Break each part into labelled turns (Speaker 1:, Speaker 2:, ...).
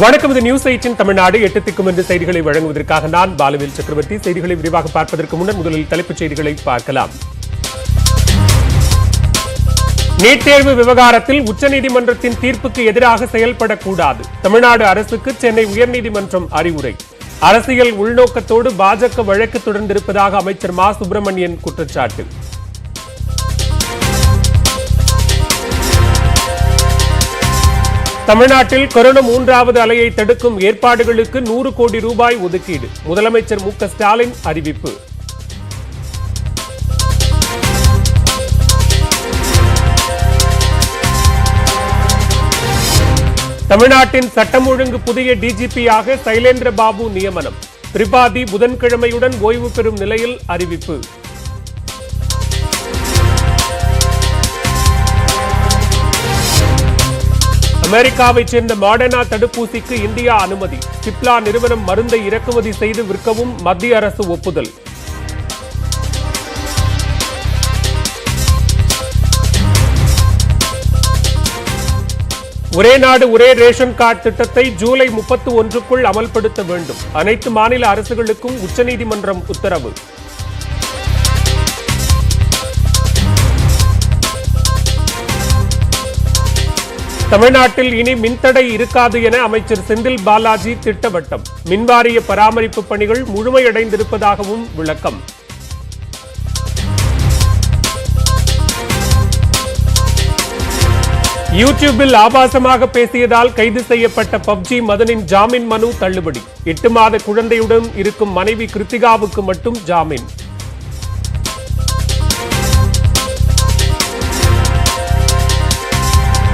Speaker 1: வணக்கம். இது நியூஸ் 8 தமிழ்நாடு. 8 திக்கும் என்று செய்திகளை வழங்குவதற்காக நான் பாலுவேல் சக்கரவர்த்தி. செய்திகளை விரிவாக பார்ப்பதற்கு முன்னர் முதலில் தலைப்புச் செய்திகளை பார்க்கலாம். நீட் தேர்வு விவகாரத்தில் உச்சநீதிமன்றத்தின் தீர்ப்புக்கு எதிராக செயல்படக்கூடாது. தமிழ்நாடு அரசுக்கு சென்னை உயர்நீதிமன்றம் அறிவுரை. அரசியல் உள்நோக்கத்தோடு பாஜக வழக்கு தொடர்ந்திருப்பதாக அமைச்சர் மா சுப்பிரமணியன் குற்றச்சாட்டு. தமிழ்நாட்டில் கொரோனா 3வது அலையை தடுக்கும் ஏற்பாடுகளுக்கு 100 கோடி ரூபாய் ஒதுக்கீடு. முதலமைச்சர் மு.க. ஸ்டாலின் அறிவிப்பு. தமிழ்நாட்டின் சட்டம் ஒழுங்கு புதிய டிஜிபியாக சைலேந்திர பாபு நியமனம். திரிபாதி புதன்கிழமையுடன் ஓய்வு பெறும் நிலையில் அறிவிப்பு. அமெரிக்காவைச் சேர்ந்த மாடர்னா தடுப்பூசிக்கு இந்தியா அனுமதி. சிப்லா நிறுவனம் மருந்தை இறக்குமதி செய்து விற்கவும் மத்திய அரசு ஒப்புதல். ஒரே நாடு ஒரே ரேஷன் கார்டு திட்டத்தை ஜூலை 31க்குள் அமல்படுத்த வேண்டும். அனைத்து மாநில அரசுகளுக்கும் உச்சநீதிமன்றம் உத்தரவு. தமிழ்நாட்டில் இனி மின்தடை இருக்காது என அமைச்சர் செந்தில் பாலாஜி திட்டவட்டம். மின்வாரிய பராமரிப்பு பணிகள் முழுமையடைந்திருப்பதாகவும் விளக்கம். யூடியூபில் ஆபாசமாக பேசியதால் கைது செய்யப்பட்ட பப்ஜி மதனின் ஜாமீன் மனு தள்ளுபடி. 8 மாத குழந்தையுடன் இருக்கும் மனைவி கிருத்திகாவுக்கு மட்டும் ஜாமீன்.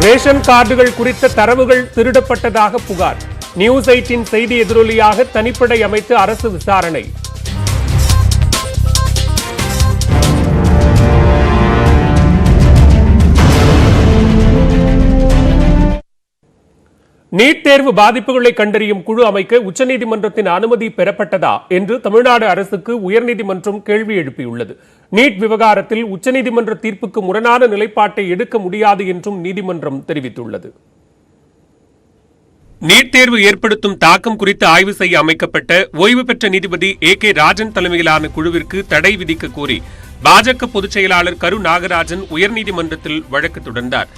Speaker 1: ரேஷன் கார்டுகள் குறித்த தரவுகள் திருடப்பட்டதாக புகார். நியூஸ் 8 செய்தி எதிரொலியாக தனிப்படை அமைத்து அரசு விசாரணை. நீட் தேர்வு பாதிப்புகளை கண்டறியும் குழு அமைக்க உச்சநீதிமன்றத்தின் அனுமதி பெறப்பட்டதா என்று தமிழ்நாடு அரசுக்கு உயர்நீதிமன்றம் கேள்வி எழுப்பியுள்ளது. நீட் விவகாரத்தில் உச்சநீதிமன்ற தீர்ப்புக்கு முரணான நிலைப்பாட்டை எடுக்க முடியாது என்றும் நீதிமன்றம் தெரிவித்துள்ளது. நீட் தேர்வு ஏற்படுத்தும் தாக்கம் குறித்து ஆய்வு செய்ய அமைக்கப்பட்ட ஓய்வு பெற்ற நீதிபதி A.K. ராஜன் தலைமையிலான குழுவிற்கு தடை விதிக்க கோரி பாஜக பொதுச் செயலாளர் கரு நாகராஜன் உயர்நீதிமன்றத்தில் வழக்கு தொடர்ந்தார்.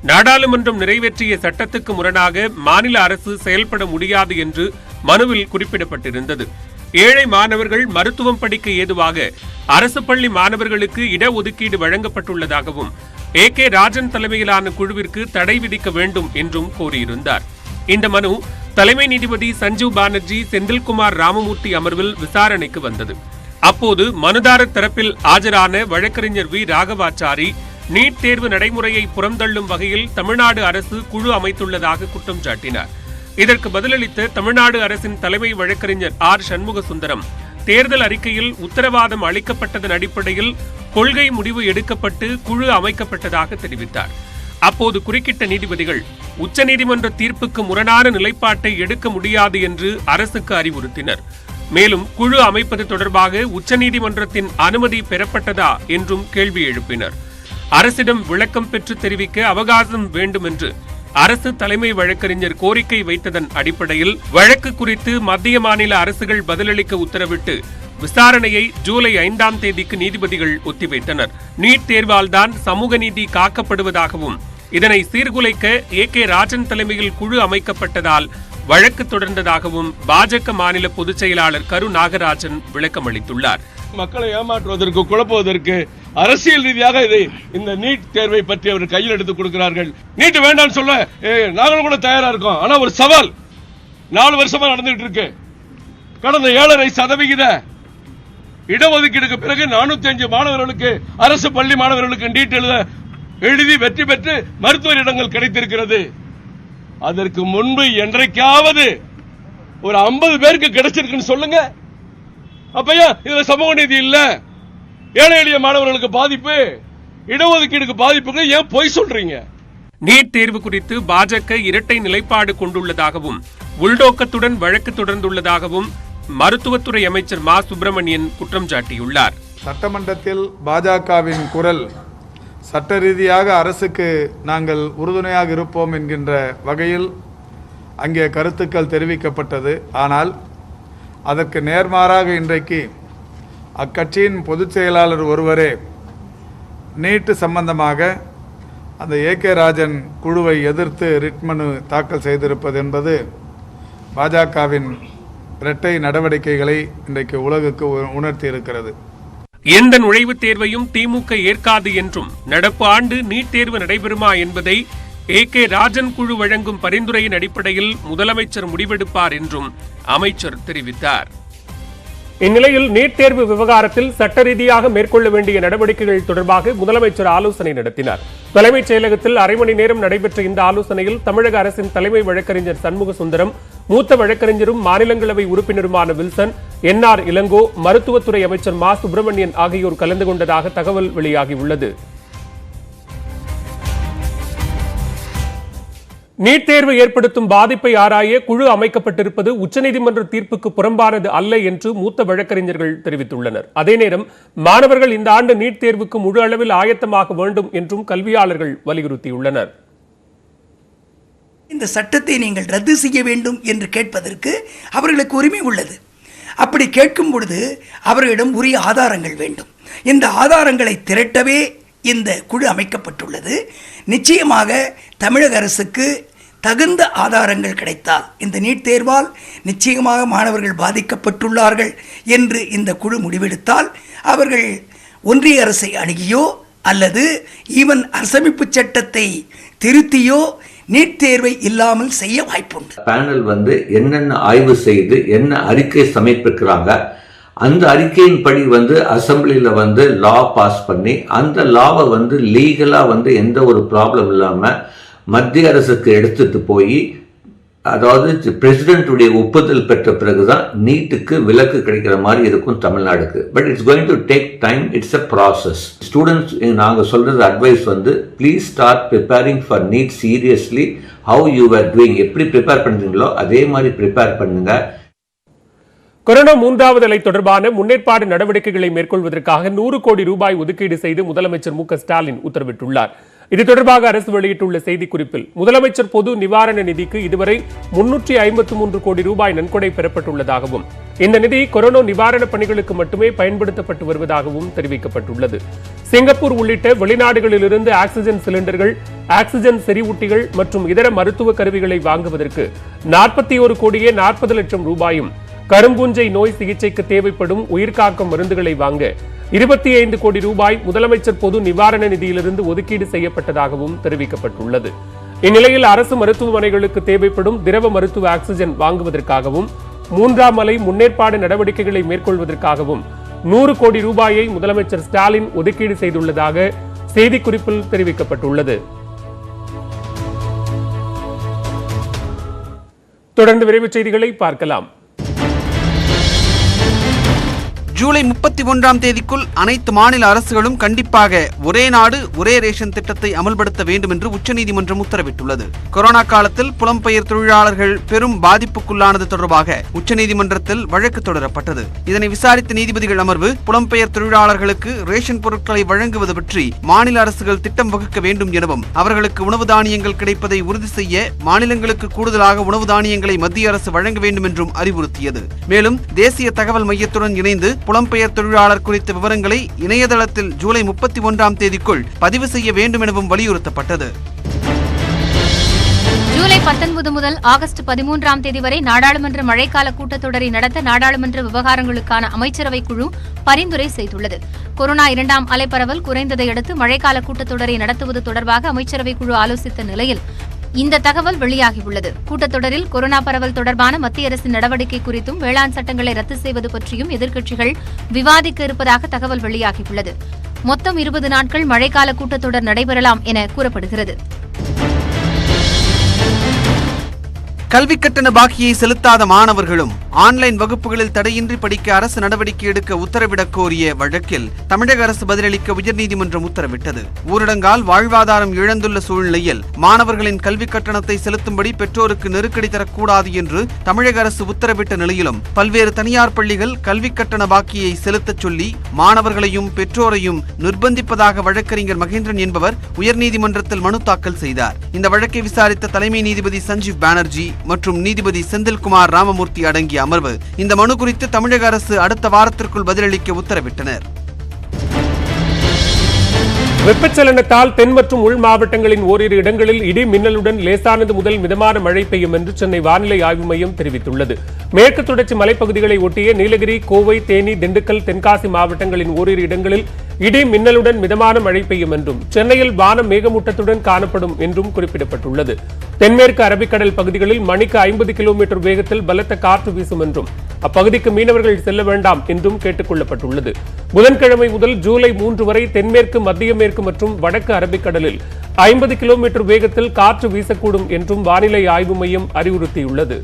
Speaker 1: நாடாளுமன்றம் நிறைவேற்றிய சட்டத்துக்கு முரணாக மாநில அரசு செயல்பட முடியாது என்று மனுவில் குறிப்பிடப்பட்டிருந்தது. ஏழை மாணவர்கள் மருத்துவம் படிக்க ஏதுவாக அரசு பள்ளி மாணவர்களுக்கு இடஒதுக்கீடு வழங்கப்பட்டுள்ளதாகவும் A.K. ராஜன் தலைமையிலான குழுவிற்கு தடை விதிக்க வேண்டும் என்றும் கோரியிருந்தார். இந்த மனு தலைமை நீதிபதி சஞ்சீவ் பானர்ஜி, செந்தில்குமார் ராமமூர்த்தி அமர்வில் விசாரணைக்கு வந்தது. அப்போது மனுதாரர் தரப்பில் ஆஜரான வழக்கறிஞர் வி. ராகவாச்சாரி நீட் தேர்வு நடைமுறையை புறந்தள்ளும் வகையில் தமிழ்நாடு அரசு குழு அமைத்துள்ளதாக குற்றம் சாட்டினார். இதற்கு பதிலளித்த தமிழ்நாடு அரசின் தலைமை வழக்கறிஞர் ஆர். சண்முக சுந்தரம், தேர்தல் அறிக்கையில் உத்தரவாதம் அளிக்கப்பட்டதன் அடிப்படையில் கொள்கை முடிவு எடுக்கப்பட்டு குழு அமைக்கப்பட்டதாக தெரிவித்தார். அப்போது குறுக்கிட்ட நீதிபதிகள் உச்சநீதிமன்ற தீர்ப்புக்கு முரணான நிலைப்பாட்டை எடுக்க முடியாது என்று அரசுக்கு அறிவுறுத்தினர். மேலும் குழு அமைப்பது தொடர்பாக உச்சநீதிமன்றத்தின் அனுமதி பெறப்பட்டதா என்றும் கேள்வி எழுப்பினர். அரசிடம் விளக்கம் பெற்று தெரிவிக்க அவகாசம் வேண்டும் என்று அரசு தலைமை வழக்கறிஞர் கோரிக்கை வைத்ததன் அடிப்படையில் வழக்கு குறித்து மத்திய மாநில அரசுகள் பதிலளிக்க உத்தரவிட்டு விசாரணையை ஜூலை 5ஆம் தேதிக்கு நீதிபதிகள் ஒத்திவைத்தனர். நீட் தேர்வால் தான் சமூக நீதி காக்கப்படுவதாகவும் இதனை சீர்குலைக்க A.K. ராஜன் தலைமையில் குழு அமைக்கப்பட்டதால் வழக்கு தொடர்ந்ததாகவும் பாஜக மாநில பொதுச் செயலாளர் கரு நாகராஜன் விளக்கமளித்துள்ளார்.
Speaker 2: மக்களை ஏமாற்றுவதற்கு, குழப்புவதற்கு அரசியல் ரீதியாக இந்த நீட் தேர்வை பற்றி அவர் கையில் எடுத்துக் கொடுக்கிறார்கள். நீட் வேண்டாம் சொல்ல நாங்களும் கூட தயாரா இருக்கோம். ஆனா ஒரு சவால் 4 வருஷமா நடந்துட்டு இருக்கு. கடந்த 7.5% இடஒதுக்கீடுக்கு பிறகு 405 மாணவர்களுக்கு, அரசு பள்ளி மாணவர்களுக்கு நீட் எழுதி வெற்றி பெற்று மருத்துவ இடங்கள் கிடைத்திருக்கிறது. அதற்கு முன்பு என்றைக்காவது ஒரு 50 பேருக்கு கிடைச்சிருக்குன்னு சொல்லுங்க. அப்பயா இதுல சமூக நீதி இல்ல? ஏழை எளிய மாணவர்களுக்கு பாதிப்பு, இடஒதுக்கீடுக்கு பாதிப்புக்கு ஏன் பொய் சொல்றீங்க?
Speaker 1: நீட் தேர்வு குறித்து பாஜக இரட்டை நிலைப்பாடு கொண்டுள்ளதாகவும் உள்நோக்கத்துடன் வழக்கு தொடர்ந்துள்ளதாகவும் மருத்துவத்துறை அமைச்சர் மா சுப்பிரமணியன் குற்றம் சாட்டியுள்ளார்.
Speaker 3: சட்டமன்றத்தில் பாஜகவின் குரல் சட்ட ரீதியாக அரசுக்கு நாங்கள் உறுதுணையாக இருப்போம் என்கின்ற வகையில் அங்கே கருத்துக்கள் தெரிவிக்கப்பட்டது. ஆனால் அதற்கு நேர்மாறாக இன்றைக்கு அக்கட்சியின் பொதுச் செயலாளர் ஒருவரே நீட்டு சம்பந்தமாக அந்த ஏகே ராஜன் குழுவை எதிர்த்து ரிட் மனு தாக்கல் செய்திருப்பது என்பது பாஜகவின் இரட்டை நடவடிக்கைகளை இன்றைக்கு உலகுக்கு உணர்த்தி இருக்கிறது.
Speaker 1: எந்த நுழைவுத் தேர்வையும் திமுக ஏற்காது என்றும் நடப்பு ஆண்டு நீட் தேர்வு நடைபெறுமா என்பதை ஏகே ராஜன் குழு வழங்கும் பரிந்துரையின் அடிப்படையில் முதலமைச்சர் முடிவெடுப்பார் என்றும் அமைச்சர் தெரிவித்தார். இந்நிலையில் நீட் தேர்வு விவகாரத்தில் சட்ட ரீதியாக மேற்கொள்ள வேண்டிய நடவடிக்கைகள் தொடர்பாக முதலமைச்சர் ஆலோசனை நடத்தினார். தலைமைச் செயலகத்தில் அரை மணி நேரம் நடைபெற்ற இந்த ஆலோசனையில் தமிழக அரசின் தலைமை வழக்கறிஞர் சண்முக சுந்தரம், மூத்த வழக்கறிஞரும் மாநிலங்களவை உறுப்பினருமான வில்சன், NR இளங்கோ, மருத்துவத்துறை அமைச்சர் மா சுப்பிரமணியன் ஆகியோர் கலந்து கொண்டதாக தகவல் வெளியாகியுள்ளது. நீட் தேர்வு ஏற்படுத்தும் பாதிப்பை ஆராய குழு அமைக்கப்பட்டிருப்பது உச்சநீதிமன்ற தீர்ப்புக்கு புறம்பானது அல்ல என்று மூத்த வழக்கறிஞர்கள் தெரிவித்துள்ளனர். அதே நேரம் மாணவர்கள் இந்த ஆண்டு நீட் தேர்வுக்கு முழு அளவில் ஆயத்தமாக வேண்டும் என்றும் கல்வியாளர்கள் வலியுறுத்தியுள்ளனர்.
Speaker 4: இந்த சட்டத்தை நீங்கள் ரத்து செய்ய வேண்டும் என்று கேட்பதற்கு அவர்களுக்கு உரிமை உள்ளது. அப்படி கேட்கும் பொழுது அவர்களிடம் உரிய ஆதாரங்கள் வேண்டும். இந்த ஆதாரங்களை திரட்டவே இந்த குழு அமைக்கப்பட்டுள்ளது. நிச்சயமாக தமிழக அரசுக்கு தகுந்த ஆதாரங்கள் கிடைத்தால் இந்த நீட் தேர்வால் நிச்சயமாக மாணவர்கள் பாதிக்கப்பட்டுள்ளார்கள் என்று இந்த குழு முடிவெடுத்தால் அவர்கள் ஒன்றிய அரசை அணுகியோ அல்லது ஈவன் அரசமைப்பு சட்டத்தை திருத்தியோ நீட் தேர்வை இல்லாமல் செய்ய வாய்ப்புண்டு.
Speaker 5: பேனல் என்னென்ன ஆய்வு செய்து என்ன அறிக்கை சமர்ப்பிக்கிறாங்க, அந்த அறிக்கையின்படி அசம்பிளியில் லா பாஸ் பண்ணி அந்த லாவை லீகலா எந்த ஒரு ப்ராப்ளம் இல்லாம மத்திய அரசுக்கு எடுத்துட்டு போய், அதாவது பிரசிடென்ட்டுடைய ஒப்புதல் பெற்ற பிறகுதான் நீட்டுக்கு விலக்கு கிடைக்கிற மாதிரி இருக்கும் தமிழ்நாடுக்கு. But it's going to take time. It's a process. Students நாங்க சொல்றது advice please start preparing for NEET seriously. How you are doing, எப்படி ப்ரிப்பேர் பண்றீங்களோ அதே மாதிரி ப்ரிப்பேர் பண்ணுங்க.
Speaker 1: கொரோனா 3வது அலை தொடர்பான முன்னேற்பாடு நடவடிக்கைகளை மேற்கொள்வதற்காக 100 கோடி ரூபாய் ஒதுக்கீடு செய்து முதலமைச்சர் மு.க. ஸ்டாலின் உத்தரவிட்டுள்ளார். இது தொடர்பாக அரசு வெளியிட்டுள்ள செய்திக்குறிப்பில் முதலமைச்சர் பொது நிவாரண நிதிக்கு இதுவரை 353 கோடி ரூபாய் நன்கொடை பெறப்பட்டுள்ளதாகவும் இந்த நிதி கொரோனா நிவாரணப் பணிகளுக்கு மட்டுமே பயன்படுத்தப்பட்டு வருவதாகவும் தெரிவிக்கப்பட்டுள்ளது. சிங்கப்பூர் உள்ளிட்ட வெளிநாடுகளிலிருந்து ஆக்சிஜன் சிலிண்டர்கள், ஆக்சிஜன் செறிவூட்டிகள் மற்றும் இதர மருத்துவ கருவிகளை வாங்குவதற்கு 41 கோடியே 40 லட்சம் ரூபாயும், கரும்பூஞ்சை நோய் சிகிச்சைக்கு தேவைப்படும் உயிர்காக்கும் மருந்துகளை வாங்க 25 கோடி ரூபாய் முதலமைச்சர் பொது நிவாரண நிதியிலிருந்து ஒதுக்கீடு செய்யப்பட்டதாகவும் தெரிவிக்கப்பட்டுள்ளது. இந்நிலையில் அரசு மருத்துவமனைகளுக்கு தேவைப்படும் திரவ மருத்துவ ஆக்சிஜன் வாங்குவதற்காகவும் 3ஆம் அலை முன்னேற்பாடு நடவடிக்கைகளை மேற்கொள்வதற்காகவும் 100 கோடி ரூபாயை முதலமைச்சர் ஸ்டாலின் ஒதுக்கீடு செய்துள்ளதாக செய்திக்குறிப்பில் தெரிவிக்கப்பட்டுள்ளது. தொடர்ந்து விரைவுச் செய்திகளை பார்க்கலாம்.
Speaker 6: ஜூலை 31ஆம் தேதிக்குள் அனைத்து மாநில அரசுகளும் கண்டிப்பாக ஒரே நாடு ஒரே ரேஷன் திட்டத்தை அமல்படுத்த வேண்டும் என்று உச்சநீதிமன்றம் உத்தரவிட்டுள்ளது. கொரோனா காலத்தில் புலம்பெயர் தொழிலாளர்கள் பெரும் பாதிப்புக்குள்ளானது தொடர்பாக உச்சநீதிமன்றத்தில் வழக்கு தொடரப்பட்டது. இதனை விசாரித்த நீதிபதிகள் அமர்வு புலம்பெயர் தொழிலாளர்களுக்கு ரேஷன் பொருட்களை வழங்குவது பற்றி மாநில அரசுகள் திட்டம் வகுக்க வேண்டும் எனவும் அவர்களுக்கு உணவு தானியங்கள் கிடைப்பதை உறுதி செய்ய மாநிலங்களுக்கு கூடுதலாக உணவு தானியங்களை மத்திய அரசு வழங்க வேண்டும் என்றும் அறிவுறுத்தியது. மேலும் தேசிய தகவல் மையத்துடன் இணைந்து புலம்பெயர் தொழிலாளர் குறித்த விவரங்களை இணையதளத்தில் ஜூலை 31ஆம் தேதிக்குள் பதிவு செய்ய வேண்டும் எனவும் வலியுறுத்தப்பட்டது.
Speaker 7: ஜூலை 19 முதல் ஆகஸ்ட் 13ஆம் தேதி வரை நாடாளுமன்ற மழைக்கால கூட்டத்தொடரை நடத்த நாடாளுமன்ற விவகாரங்களுக்கான அமைச்சரவை குழு பரிந்துரை செய்துள்ளது. கொரோனா 2ஆம் அலை பரவல் குறைந்ததை அடுத்து மழைக்கால கூட்டத்தொடரை நடத்துவது தொடர்பாக அமைச்சரவை குழு ஆலோசித்த நிலையில் இந்த தகவல் வெளியாகியுள்ளது. கூட்டத்தொடரில் கொரோனா பரவல் தொடர்பான மத்திய அரசின் நடவடிக்கை குறித்தும் வேளாண் சட்டங்களை ரத்து செய்வது பற்றியும் எதிர்க்கட்சிகள் விவாதிக்க இருப்பதாக தகவல் வெளியாகியுள்ளது. மொத்தம் 20 நாட்கள் மழைக்கால கூட்டத்தொடர் நடைபெறலாம் என கூறப்படுகிறது.
Speaker 6: கல்வி கட்டண பாக்கியை செலுத்தாத மாணவர்களும் ஆன்லைன் வகுப்புகளில் தடையின்றி படிக்க அரசு நடவடிக்கை எடுக்க உத்தரவிடக் கோரிய வழக்கில் தமிழக அரசு பதிலளிக்க உயர்நீதிமன்றம் உத்தரவிட்டது. ஊரடங்கால் வாழ்வாதாரம் இழந்துள்ள சூழ்நிலையில் மாணவர்களின் கல்வி கட்டணத்தை செலுத்தும்படி பெற்றோருக்கு நெருக்கடி தரக்கூடாது என்று தமிழக அரசு உத்தரவிட்ட நிலையிலும் பல்வேறு தனியார் பள்ளிகள் கல்வி கட்டண பாக்கியை செலுத்தச் சொல்லி மாணவர்களையும் பெற்றோரையும் நிர்பந்திப்பதாக வழக்கறிஞர் மகேந்திரன் என்பவர் உயர்நீதிமன்றத்தில் மனு தாக்கல் செய்தார். இந்த வழக்கை விசாரித்த தலைமை நீதிபதி சஞ்சீவ் பானர்ஜி மற்றும் நீதிபதி செந்தில்குமார் ராமமூர்த்தி அடங்கிய அமர்வு இந்த மனு குறித்து தமிழக அரசு அடுத்த வாரத்திற்குள் பதிலளிக்க உத்தரவிட்டனர்.
Speaker 1: வெப்பச்சலனத்தால் தென் மற்றும் உள் மாவட்டங்களின் ஓரிரு இடங்களில் இடி மின்னலுடன் லேசானது முதல் மிதமான மழை பெய்யும் என்று சென்னை வானிலை ஆய்வு மையம் தெரிவித்துள்ளது. மேற்கு தொடர்ச்சி மலைப்பகுதிகளை ஒட்டிய நீலகிரி, கோவை, தேனி, திண்டுக்கல், தென்காசி மாவட்டங்களின் ஓரிரு இடங்களில் இடி மின்னலுடன் மிதமான மழை பெய்யும் என்றும் சென்னையில் வானம் மேகமூட்டத்துடன் காணப்படும் என்றும் குறிப்பிடப்பட்டுள்ளது. தென்மேற்கு அரபிக்கடல் பகுதிகளில் மணிக்கு 50 கிலோமீட்டர் வேகத்தில் பலத்த காற்று வீசும் என்றும் அப்பகுதிக்கு மீனவர்கள் செல்ல வேண்டாம் என்றும் கேட்டுக் கொள்ளப்பட்டுள்ளது. புதன்கிழமை முதல் ஜூலை 3 வரை தென்மேற்கு, மத்திய மேற்கு மற்றும் வடக்கு அரபிக்கடலில் 50 கிலோமீட்டர் வேகத்தில் காற்று வீசக்கூடும் என்றும் வானிலை ஆய்வு மையம் அறிவுறுத்தியுள்ளது.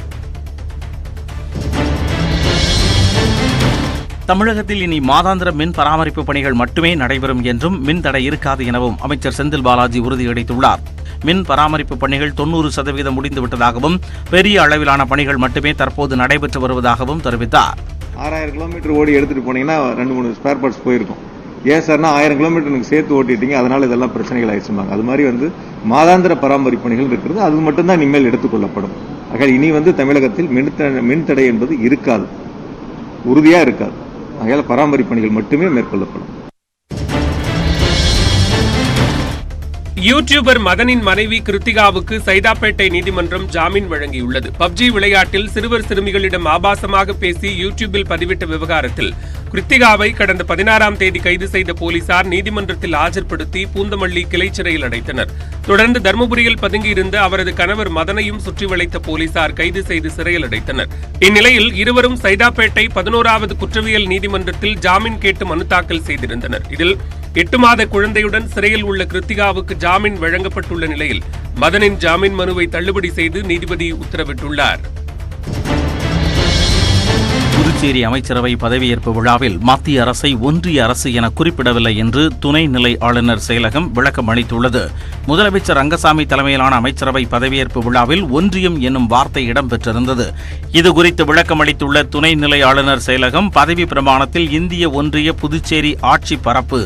Speaker 8: தமிழகத்தில் இனி மாதாந்திர மின் பராமரிப்பு பணிகள் மட்டுமே நடைபெறும் என்றும் மின் தடை இருக்காது எனவும் அமைச்சர் செந்தில் பாலாஜி உறுதியளித்துள்ளார். மின் பராமரிப்பு பணிகள் 90% முடிந்துவிட்டதாகவும் பெரிய அளவிலான பணிகள் மட்டுமே தற்போது நடைபெற்று வருவதாகவும் தெரிவித்தார்.
Speaker 9: 6000 கிலோமீட்டர் ஓடி எடுத்துட்டு போனீங்கன்னா 2-3 ஸ்பேர் பார்ட்ஸ் போயிருக்கும். ஏன் சார்னா 1000 கிலோமீட்டர் எனக்கு சேர்த்து ஓட்டிட்டீங்க, அதனால இதெல்லாம் பிரச்சனைகள் ஆயிடுச்சுமாங்க. அது மாதிரி மாதாந்திர பராமரிப்பு பணிகள் இருக்கிறது, அது மட்டும்தான் இனிமேல் எடுத்துக்கொள்ளப்படும். ஆக இனி தமிழகத்தில் மின் தடை என்பது இருக்காது, உறுதியா இருக்காது. ஆகையால் பராமரிப்பு பணிகள் மட்டுமே மேற்கொள்ளப்படும்.
Speaker 1: யூடியூபர் மதனின் மனைவி கிருத்திகாவுக்கு சைதாப்பேட்டை நீதிமன்றம் ஜாமீன் வழங்கியுள்ளது. பப்ஜி விளையாட்டில் சிறுவர் சிறுமிகளிடம் ஆபாசமாக பேசி யூடியூபில் பதிவிட்ட விவகாரத்தில் கிருத்திகாவை கடந்த 16ஆம் தேதி கைது செய்த போலீசார் நீதிமன்றத்தில் ஆஜர்படுத்தி பூந்தமல்லி கிளை சிறையில் அடைத்தனர். தொடர்ந்து தருமபுரியில் பதுங்கியிருந்த அவரது கணவர் மதனையும் சுற்றி வளைத்த போலீசார் கைது செய்து சிறையில் அடைத்தனர். இந்நிலையில் இருவரும் சைதாப்பேட்டை 11வது குற்றவியல் நீதிமன்றத்தில் ஜாமீன் கேட்டு மனு தாக்கல் செய்திருந்தனர். இதில் 8 மாத குழந்தையுடன் சிறையில் உள்ள கிருத்திகாவுக்கு ஜாமீன் வழங்கப்பட்டுள்ள நிலையில் மதனின் ஜாமீன் மனுவை தள்ளுபடி செய்து நீதிபதி உத்தரவிட்டுள்ளார்.
Speaker 8: புதுச்சேரி அமைச்சரவை பதவியேற்பு விழாவில் மத்திய அரசை ஒன்றிய அரசு என குறிப்பிடவில்லை என்று துணைநிலை ஆளுநர் செயலகம் விளக்கம் அளித்துள்ளது. முதலமைச்சர் ரங்கசாமி தலைமையிலான அமைச்சரவை பதவியேற்பு விழாவில் ஒன்றியம் என்னும் வார்த்தை இடம்பெற்றிருந்தது. இதுகுறித்து விளக்கம் அளித்துள்ள துணைநிலை ஆளுநர் செயலகம், பதவி பிரமாணத்தில் இந்திய ஒன்றிய புதுச்சேரி ஆட்சி பரப்பு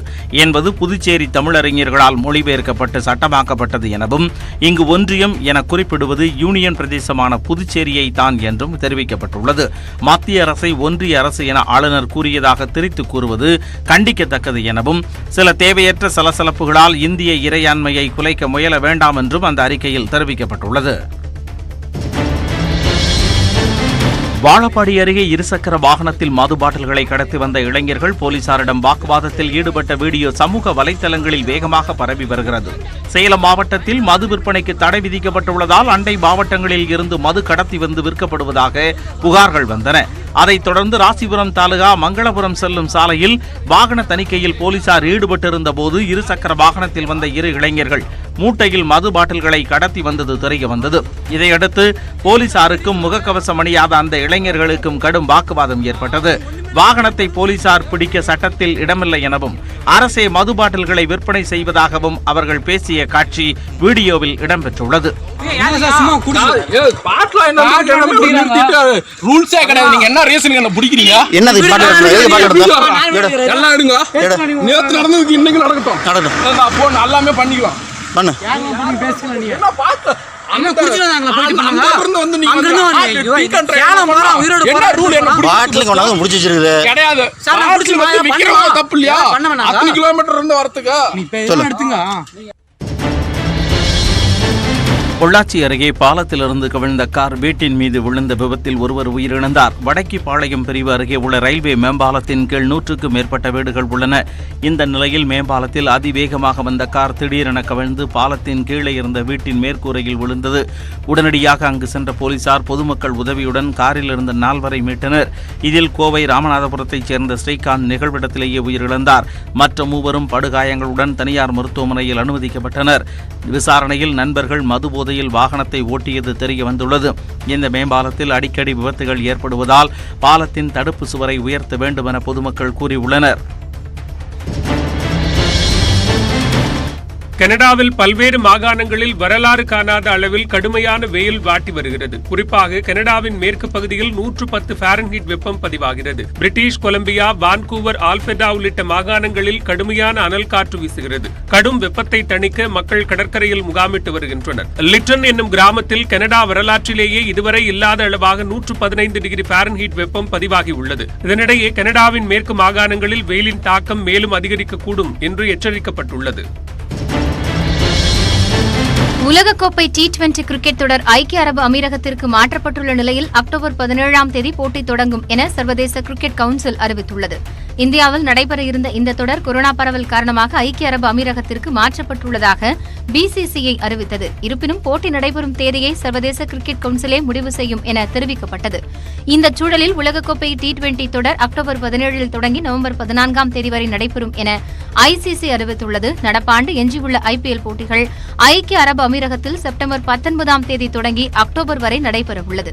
Speaker 8: என்பது புதுச்சேரி தமிழறிஞர்களால் மொழிபெயர்க்கப்பட்டு சட்டமாக்கப்பட்டது எனவும், இங்கு ஒன்றியம் என குறிப்பிடுவது யூனியன் பிரதேசமான புதுச்சேரியை தான் என்றும் தெரிவிக்கப்பட்டுள்ளது. மத்திய அரசை ஒன்றிய அரசு என ஆளுநர் கூறியதாக திரித்து கூறுவது கண்டிக்கத்தக்கது எனவும், சில தேவையற்ற சலசலப்புகளால் இந்திய இறையாண்மையை குலைக்க முயல வேண்டாம் என்றும் அந்த அறிக்கையில் தெரிவிக்கப்பட்டுள்ளது. வாழப்பாடி அருகே இருசக்கர வாகனத்தில் மது பாட்டில்களை கடத்தி வந்த இளைஞர்கள் போலீசாரிடம் வாக்குவாதத்தில் ஈடுபட்ட வீடியோ சமூக வலைதளங்களில் வேகமாக பரவி வருகிறது. சேலம் மாவட்டத்தில் மது விற்பனைக்கு தடை விதிக்கப்பட்டுள்ளதால் அண்டை மாவட்டங்களில் இருந்து மது கடத்தி வந்து விற்கப்படுவதாக புகார்கள் வந்தன. அதைத் தொடர்ந்து ராசிபுரம் தாலுகா மங்களபுரம் செல்லும் சாலையில் வாகன தணிக்கையில் போலீசார் ஈடுபட்டிருந்த போது இருசக்கர வாகனத்தில் வந்த 2 இளைஞர்கள் மூட்டையில் மது பாட்டில்களை கடத்தி வந்தது தெரிய வந்தது. இதையடுத்து போலீசாருக்கும் முகக்கவசம் அணியாத அந்த இளைஞர்களுக்கும் கடும் வாக்குவாதம் ஏற்பட்டது. வாகனத்தை போலீசார் பிடிக்க சட்டத்தில் இடமில்லை எனவும், அரசே மது பாட்டில்களை விற்பனை செய்வதாகவும் அவர்கள் பேசிய காட்சி வீடியோவில் இடம்பெற்றுள்ளது. பொள்ளாச்சி அருகே பாலத்திலிருந்து கவிழ்ந்த கார் வீட்டின் மீது விழுந்த விபத்தில் ஒருவர் உயிரிழந்தார். வடக்கிப்பாளையம் பிரிவு அருகே உள்ள ரயில்வே மேம்பாலத்தின் கீழ் 100க்கும் மேற்பட்ட வீடுகள் உள்ளன. இந்த நிலையில் மேம்பாலத்தில் அதிவேகமாக வந்த கார் திடீரென கவிழ்ந்து பாலத்தின் கீழே இருந்த வீட்டின் மேற்கூரையில் விழுந்தது. உடனடியாக அங்கு சென்ற போலீசார் பொதுமக்கள் உதவியுடன் காரில் இருந்த 4 மீட்டனர். இதில் கோவை ராமநாதபுரத்தைச் சேர்ந்த ஸ்ரீகாந்த் நிகழ்விடத்திலேயே உயிரிழந்தார். மற்ற 3 படுகாயங்களுடன் தனியார் மருத்துவமனையில் அனுமதிக்கப்பட்டனர். விசாரணையில் நண்பர்கள் மதுபோதை போதையில் வாகனத்தை ஓட்டியது தெரிய வந்துள்ளது. இந்த மேம்பாலத்தில் அடிக்கடி விபத்துகள் ஏற்படுவதால் பாலத்தின் தடுப்பு சுவரை உயர்த்த வேண்டும் என பொதுமக்கள் கூறியுள்ளனர்.
Speaker 1: கனடாவில் பல்வேறு மாகாணங்களில் வரலாறு காணாத அளவில் கடுமையான வெயில் வாட்டி வருகிறது. குறிப்பாக கனடாவின் மேற்கு பகுதியில் 110 ஃபாரன்ஹீட் வெப்பம் பதிவாகிறது. பிரிட்டிஷ் கொலம்பியா, வான்கூவர், ஆல்பெர்டா உள்ளிட்ட மாகாணங்களில் கடுமையான அனல் காற்று வீசுகிறது. கடும் வெப்பத்தை தணிக்க மக்கள் கடற்கரையில் முகாமிட்டு வருகின்றனர். லிட்டன் என்னும் கிராமத்தில் கனடா வரலாற்றிலேயே இதுவரை இல்லாத அளவாக 115 டிகிரி ஃபாரன்ஹீட் வெப்பம் பதிவாகி உள்ளது. இதனிடையே கனடாவின் மேற்கு மாகாணங்களில் வெயிலின் தாக்கம் மேலும் அதிகரிக்கக்கூடும் என்று எச்சரிக்கப்பட்டுள்ளது.
Speaker 7: உலகக்கோப்பை T20 கிரிக்கெட் தொடர் ஐக்கிய அரபு அமீரகத்திற்கு மாற்றப்பட்டுள்ள நிலையில் அக்டோபர் 17ஆம் தேதி போட்டி தொடங்கும் என சர்வதேச கிரிக்கெட் கவுன்சில் அறிவித்துள்ளது. இந்தியாவில் நடைபெற இருந்த இந்த தொடர் கொரோனா பரவல் காரணமாக ஐக்கிய அரபு அமீரகத்திற்கு மாற்றப்பட்டுள்ளதாக BCCI அறிவித்தது. இருப்பினும் போட்டி நடைபெறும் தேதியை சர்வதேச கிரிக்கெட் கவுன்சிலே முடிவு செய்யும் என தெரிவிக்கப்பட்டது. இந்த சூழலில் உலகக்கோப்பை T20 தொடர் அக்டோபர் 17இல் தொடங்கி நவம்பர் 14ஆம் தேதி வரை நடைபெறும் என ICC அறிவித்துள்ளது. நடப்பாண்டு எஞ்சியுள்ள IPL போட்டிகள் ஐக்கிய அரபு அமீரகத்தில் செப்டம்பர் 19ஆம் தேதி தொடங்கி அக்டோபர் வரை நடைபெறவுள்ளது.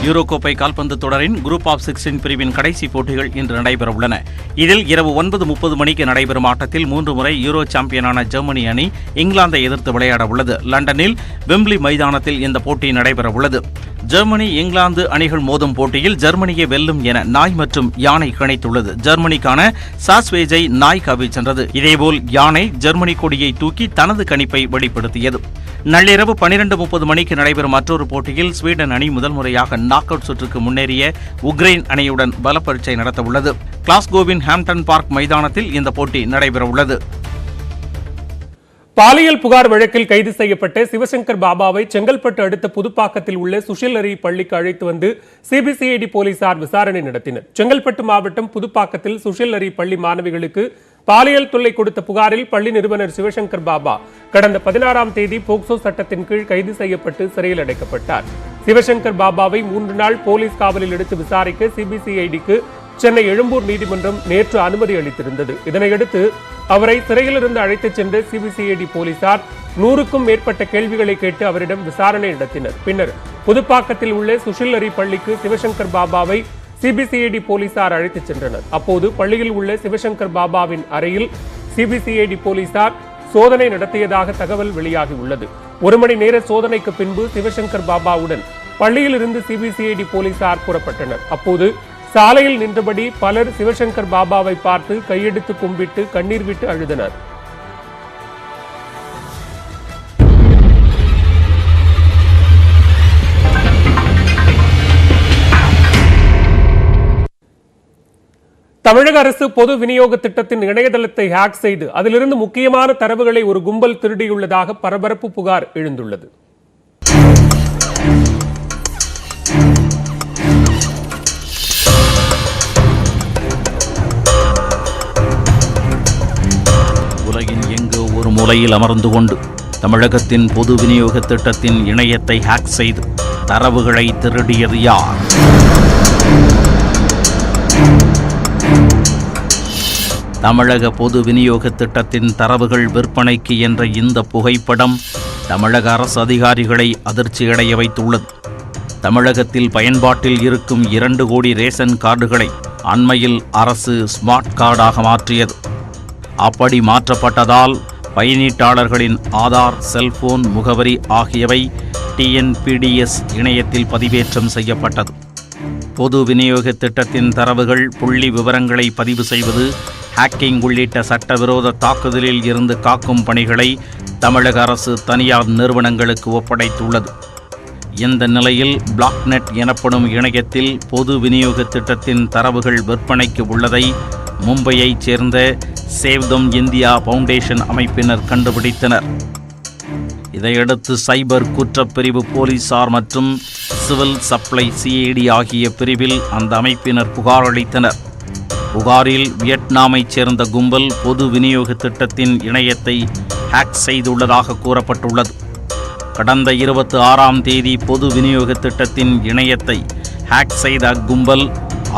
Speaker 8: யூரோ கோப்பை கால்பந்து தொடரின் குரூப் ஆஃப் 16 பிரிவின் கடைசி போட்டிகள் இன்று நடைபெறவுள்ளன. இதில் இரவு 9:30 மணிக்கு நடைபெறும் ஆட்டத்தில் 3 முறை யூரோ சாம்பியனான ஜெர்மனி அணி இங்கிலாந்தை எதிர்த்து விளையாட உள்ளது. லண்டனில் வெம்பிளி மைதானத்தில் இந்த போட்டி நடைபெறவுள்ளது. ஜெர்மனி இங்கிலாந்து அணிகள் மோதும் போட்டியில் ஜெர்மனியை வெல்லும் என நாய் மற்றும் யானை கணித்துள்ளது. ஜெர்மனிக்கான சாஸ்வேஜை நாய் காவி சென்றது. இதேபோல் யானை ஜெர்மனி கொடியை தூக்கி தனது கணிப்பை வெளிப்படுத்தியது. நள்ளிரவு 12:30 மணிக்கு நடைபெறும் மற்றொரு போட்டியில் ஸ்வீடன் அணி முதல் முறையாக நாக் அவுட் சுற்றுக்கு முன்னேறிய உக்ரைன் அணியுடன் பலப்பரீட்சை நடத்தவுள்ளது. கிளாஸ்கோவின் ஹாம்டன் பார்க் மைதானத்தில் இந்த போட்டி நடைபெறவுள்ளது.
Speaker 1: பாலியல் புகார் வழக்கில் கைது செய்யப்பட்ட சிவசங்கர் பாபாவை செங்கல்பட்டு அடுத்த புதுப்பாக்கத்தில் உள்ள சுஷிலரி பள்ளிக்கு அழைத்து வந்து CBCID போலீசார் விசாரணை நடத்தினர். செங்கல்பட்டு மாவட்டம் புதுப்பாக்கத்தில் சுஷிலரி பள்ளி மாணவிகளுக்கு பாலியல் தொல்லை கொடுத்த புகாரில் பள்ளி நிறுவனர் சிவசங்கர் பாபா கடந்த 16ஆம் தேதி போக்சோ சட்டத்தின் கீழ் கைது செய்யப்பட்டு சிறையில் அடைக்கப்பட்டார். சிவசங்கர் பாபாவை 3 நாள் போலீஸ் காவலில் எடுத்து விசாரிக்க CBCIDக்கு சென்னை எழும்பூர் நீதிமன்றம் நேற்று அனுமதி அளித்திருந்தது. இதனையடுத்து அவரை சிறையிலிருந்து அழைத்துச் சென்ற CBCID போலீசார் 100க்கும் மேற்பட்ட கேள்விகளை கேட்டு அவரிடம் விசாரணை நடத்தினர். பின்னர் புதுப்பாக்கத்தில் உள்ள சுஷிலரி பள்ளிக்கு சிவசங்கர் பாபாவை CBCID போலீசார் அழைத்துச் சென்றனர். அப்போது பள்ளியில் உள்ள சிவசங்கர் பாபாவின் அறையில் CBCID போலீசார் சோதனை நடத்தியதாக தகவல் வெளியாகியுள்ளது. 1 மணி நேர சோதனைக்கு பின்பு சிவசங்கர் பாபாவுடன் பள்ளியில் இருந்து CBCID போலீசார் புறப்பட்டனர். அப்போது சாலையில் நின்றபடி பலர் சிவசங்கர் பாபாவை பார்த்து கையெடுத்து கும்பிட்டு கண்ணீர் விட்டு அழுதனர். தமிழக அரசு பொது விநியோக திட்டத்தின் இணையதளத்தை ஹேக் செய்து அதிலிருந்து முக்கியமான தரவுகளை ஒரு கும்பல் திருடியுள்ளதாக பரபரப்பு புகார் எழுந்துள்ளது.
Speaker 8: உலகின் எங்கோ ஒரு மூலையில் அமர்ந்து கொண்டு தமிழகத்தின் பொது விநியோக திட்டத்தின் இணையத்தை ஹேக் செய்து தரவுகளை திருடியது யார்? தமிழக பொது விநியோக திட்டத்தின் தரவுகள் விற்பனைக்கு என்ற இந்த புகைப்படம் தமிழக அரசு அதிகாரிகளை அதிர்ச்சியடைய வைத்துள்ளது. தமிழகத்தில் பயன்பாட்டில் இருக்கும் 2 கோடி ரேஷன் கார்டுகளை அண்மையில் அரசு ஸ்மார்ட் கார்டாக மாற்றியது. அப்படி மாற்றப்பட்டதால் பயனீட்டாளர்களின் ஆதார், செல்போன் முகவரி ஆகியவை TNPDS இணையத்தில் பதிவேற்றம் செய்யப்பட்டது. பொது விநியோக திட்டத்தின் தரவுகள், புள்ளி விவரங்களை பதிவு செய்வது, ஹேக்கிங் உள்ளிட்ட சட்டவிரோத தாக்குதலில் இருந்து காக்கும் பணிகளை தமிழக அரசு தனியார் நிறுவனங்களுக்கு ஒப்படைத்துள்ளது. இந்த நிலையில் பிளாக்நெட் எனப்படும் இணையத்தில் பொது விநியோக திட்டத்தின் தரவுகள் விற்பனைக்கு உள்ளதை மும்பையைச் சேர்ந்த சேவ் தம் இந்தியா ஃபவுண்டேஷன் அமைப்பினர் கண்டுபிடித்தனர். இதையடுத்து சைபர் குற்றப்பிரிவு போலீசார் மற்றும் சிவில் சப்ளை CID ஆகிய பிரிவில் அந்த அமைப்பினர் புகார் அளித்தனர். புகாரில் வியட்நாமைச் சேர்ந்த கும்பல் பொது விநியோக திட்டத்தின் இணையத்தை ஹேக் செய்துள்ளதாக கூறப்பட்டுள்ளது. கடந்த 26ஆம் தேதி பொது விநியோக திட்டத்தின் இணையத்தை ஹேக் செய்த அக்கும்பல்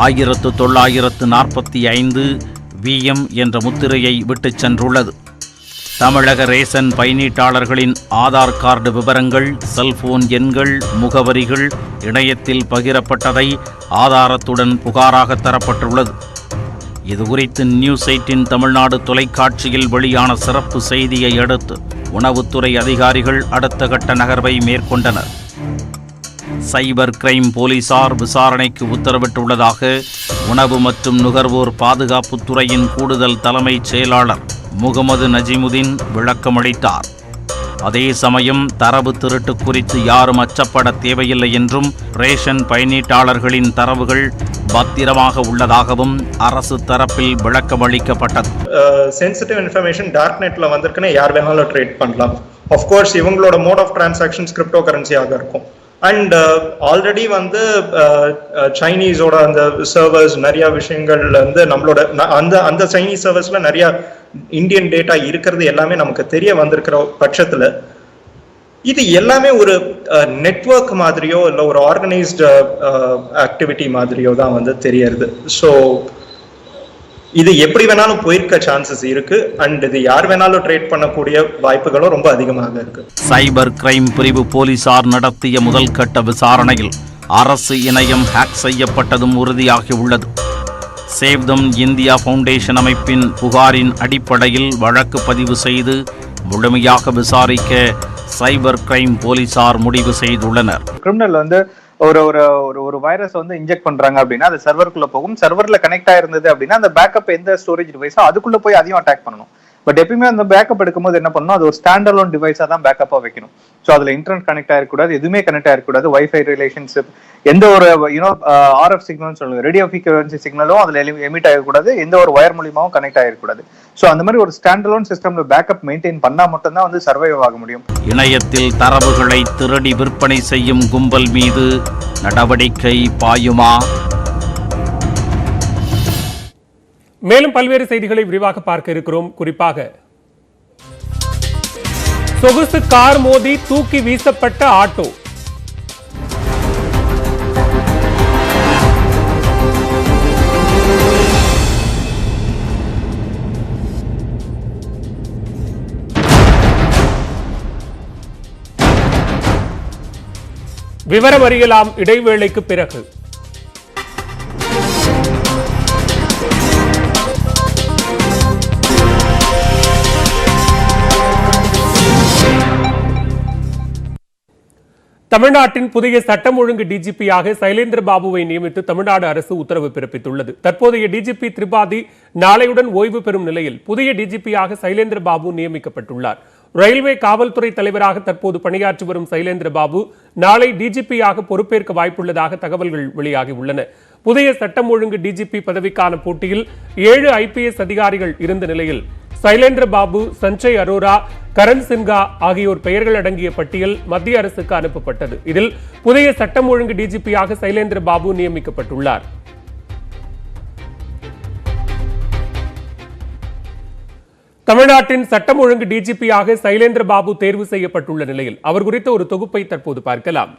Speaker 8: 1945 VM என்ற முத்திரையை விட்டுச் சென்றுள்ளது. தமிழக ரேஷன் பயனீட்டாளர்களின் ஆதார் கார்டு விவரங்கள், செல்போன் எண்கள், முகவரிகள் இணையத்தில் பகிரப்பட்டதை ஆதாரத்துடன் புகாராக தரப்பட்டுள்ளது. இதுகுறித்து நியூஸ் 18 தமிழ்நாடு தொலைக்காட்சியில் வெளியான சிறப்பு செய்தியை அடுத்து உணவுத்துறை அதிகாரிகள் அடுத்த கட்ட நகர்வை மேற்கொண்டனர். சைபர் கிரைம் போலீசார் விசாரணைக்கு உத்தரவிட்டுள்ளதாக உணவு மற்றும் நுகர்வோர் பாதுகாப்புத்துறையின் கூடுதல் தலைமைச் செயலாளர் முகமது நஜிமுதீன் விளக்கமளித்தார். அதே சமயம் தரவு திருட்டு குறித்து யாரும் அச்சப்பட தேவையில்லை என்றும் ரேஷன் பயனீட்டாளர்களின் தரவுகள் பத்திரமாக உள்ளதாகவும் அரசு தரப்பில் விளக்கமளிக்கப்பட்டது.
Speaker 10: சென்சிட்டிவ் இன்ஃபர்மேஷன் டார்க் நெட்ல வந்திருக்குன்னு யார் வேணாலும் ட்ரேட் பண்ணலாம். ஆஃப்கோர்ஸ் இவங்களோட மோட் ஆஃப் டிரான்சாக்ஷன்ஸ் கிரிப்டோ கரன்சியாக இருக்கும். அண்ட் ஆல்ரெடி வந்து சைனீஸோட அந்த சர்வர்ஸ் நிறைய விஷயங்கள் வந்து நம்மளோட அந்த சைனீஸ் சர்வர்ஸ்ல நிறைய இந்தியன் டேட்டா இருக்கிறது எல்லாமே நமக்கு தெரிய வந்திருக்கிற பட்சத்துல இது எல்லாமே ஒரு நெட்வொர்க் மாதிரியோ இல்லை ஒரு ஆர்கனைஸ்டு ஆக்டிவிட்டி மாதிரியோ தான் வந்து தெரியறது. ஸோ இது எப்படி வேணாலும் போயிருக்க சான்சஸ் இருக்கு. அண்ட் இது யார் வேணாலும் ட்ரேட் பண்ணக்கூடிய வாய்ப்புகளும் ரொம்ப அதிகமாக இருக்கு.
Speaker 8: சைபர் கிரைம் பிரிவு போலீசார் நடத்திய முதல் கட்ட விசாரணையில் அரசு இணையம் ஹேக் செய்யப்பட்டதும் உறுதியாகியுள்ளது. சேவ் தம் இந்தியா ஃபவுண்டேஷன் அமைப்பின் புகாரின் அடிப்படையில் வழக்கு பதிவு செய்து முழுமையாக விசாரிக்க சைபர் கிரைம் போலீசார் முடிவு செய்துள்ளனர்.
Speaker 11: கிரிமினல் வந்து ஒரு வைரஸ் வந்து இன்ஜெக்ட் பண்றாங்க அப்படின்னா அது சர்வருக்குள்ள போகும். சர்வர்ல கனெக்ட் ஆயிருந்தது அப்படின்னா அந்த பேக்கப் எந்த ஸ்டோரேஜ் டிவைஸோ அதுக்குள்ள போய் அதையும் அட்டாக் பண்ணணும். பட் எப்பயுமே அந்த பேக்கப் எடுக்கும்போது என்ன பண்ணணும், அது ஒரு ஸ்டாண்ட் அலோன் டிவைஸா தான் பேக்கப்பா வைக்கணும். ஸோ அதுல இன்டர்நெட் கனெக்ட் ஆயிருக்கூடாது, எதுவுமே கனெக்ட் ஆயிருக்கூடாது, வைஃபை ரிலேஷன்ஷிப், எந்த ஒரு ஆர்எஃப் சிக்னல் சொல்லுங்க, ரேடியோ ஃப்ரீக்வன்சி சிக்னலும் அதுல எமிட் ஆகிடக்கூடாது, எந்த ஒரு வயர் மூலியமாவும் கனெக்ட் ஆகிடக்கூடாது. ஸோ அந்த மாதிரி ஒரு ஸ்டாண்ட் அலோன் சிஸ்டம்ல பேக்கப் மெயின்டைன் பண்ணா மட்டும்தான் வந்து சர்வைவ் ஆக முடியும்.
Speaker 8: இணையத்தில் தரவுகளை திருடி விற்பனை செய்யும் கும்பல் மீது நடவடிக்கை பாயுமா?
Speaker 1: மேலும் பல்வேறு செய்திகளை விரிவாக பார்க்க இருக்கிறோம். குறிப்பாக சொகுசு கார் மோதி தூக்கி வீசப்பட்ட ஆட்டோ. விவரம் அறியலாம் இடைவேளைக்கு பிறகு. தமிழ்நாட்டின் புதிய சட்டம் ஒழுங்கு டிஜிபியாக சைலேந்திர பாபுவை நியமித்து தமிழ்நாடு அரசு உத்தரவு பிறப்பித்துள்ளது. தற்போதைய டிஜிபி திரிபாதி நாளையுடன் ஓய்வு பெறும் நிலையில் புதிய டிஜிபியாக சைலேந்திர பாபு நியமிக்கப்பட்டுள்ளார். ரயில்வே காவல்துறை தலைவராக தற்போது பணியாற்றி வரும் சைலேந்திர பாபு நாளை டிஜிபியாக பொறுப்பேற்க வாய்ப்புள்ளதாக தகவல்கள் வெளியாகியுள்ளன. புதிய சட்டம் ஒழுங்கு டிஜிபி பதவிக்கான போட்டியில் 7 IPS அதிகாரிகள் இருந்த நிலையில் சைலேந்திர பாபு, சஞ்சய் அரோரா, கரண் சின்ஹா ஆகியோர் பெயர்கள் அடங்கிய பட்டியல் மத்திய அரசுக்கு அனுப்பப்பட்டது. இதில் புதிய சட்டம் ஒழுங்கு டிஜிபியாக சைலேந்திர பாபு நியமிக்கப்பட்டுள்ளார். தமிழ்நாட்டின் சட்டம் ஒழுங்கு டிஜிபியாக சைலேந்திர பாபு தேர்வு செய்யப்பட்டுள்ள நிலையில் அவர் குறித்த ஒரு தொகுப்பை தற்போது பார்க்கலாம்.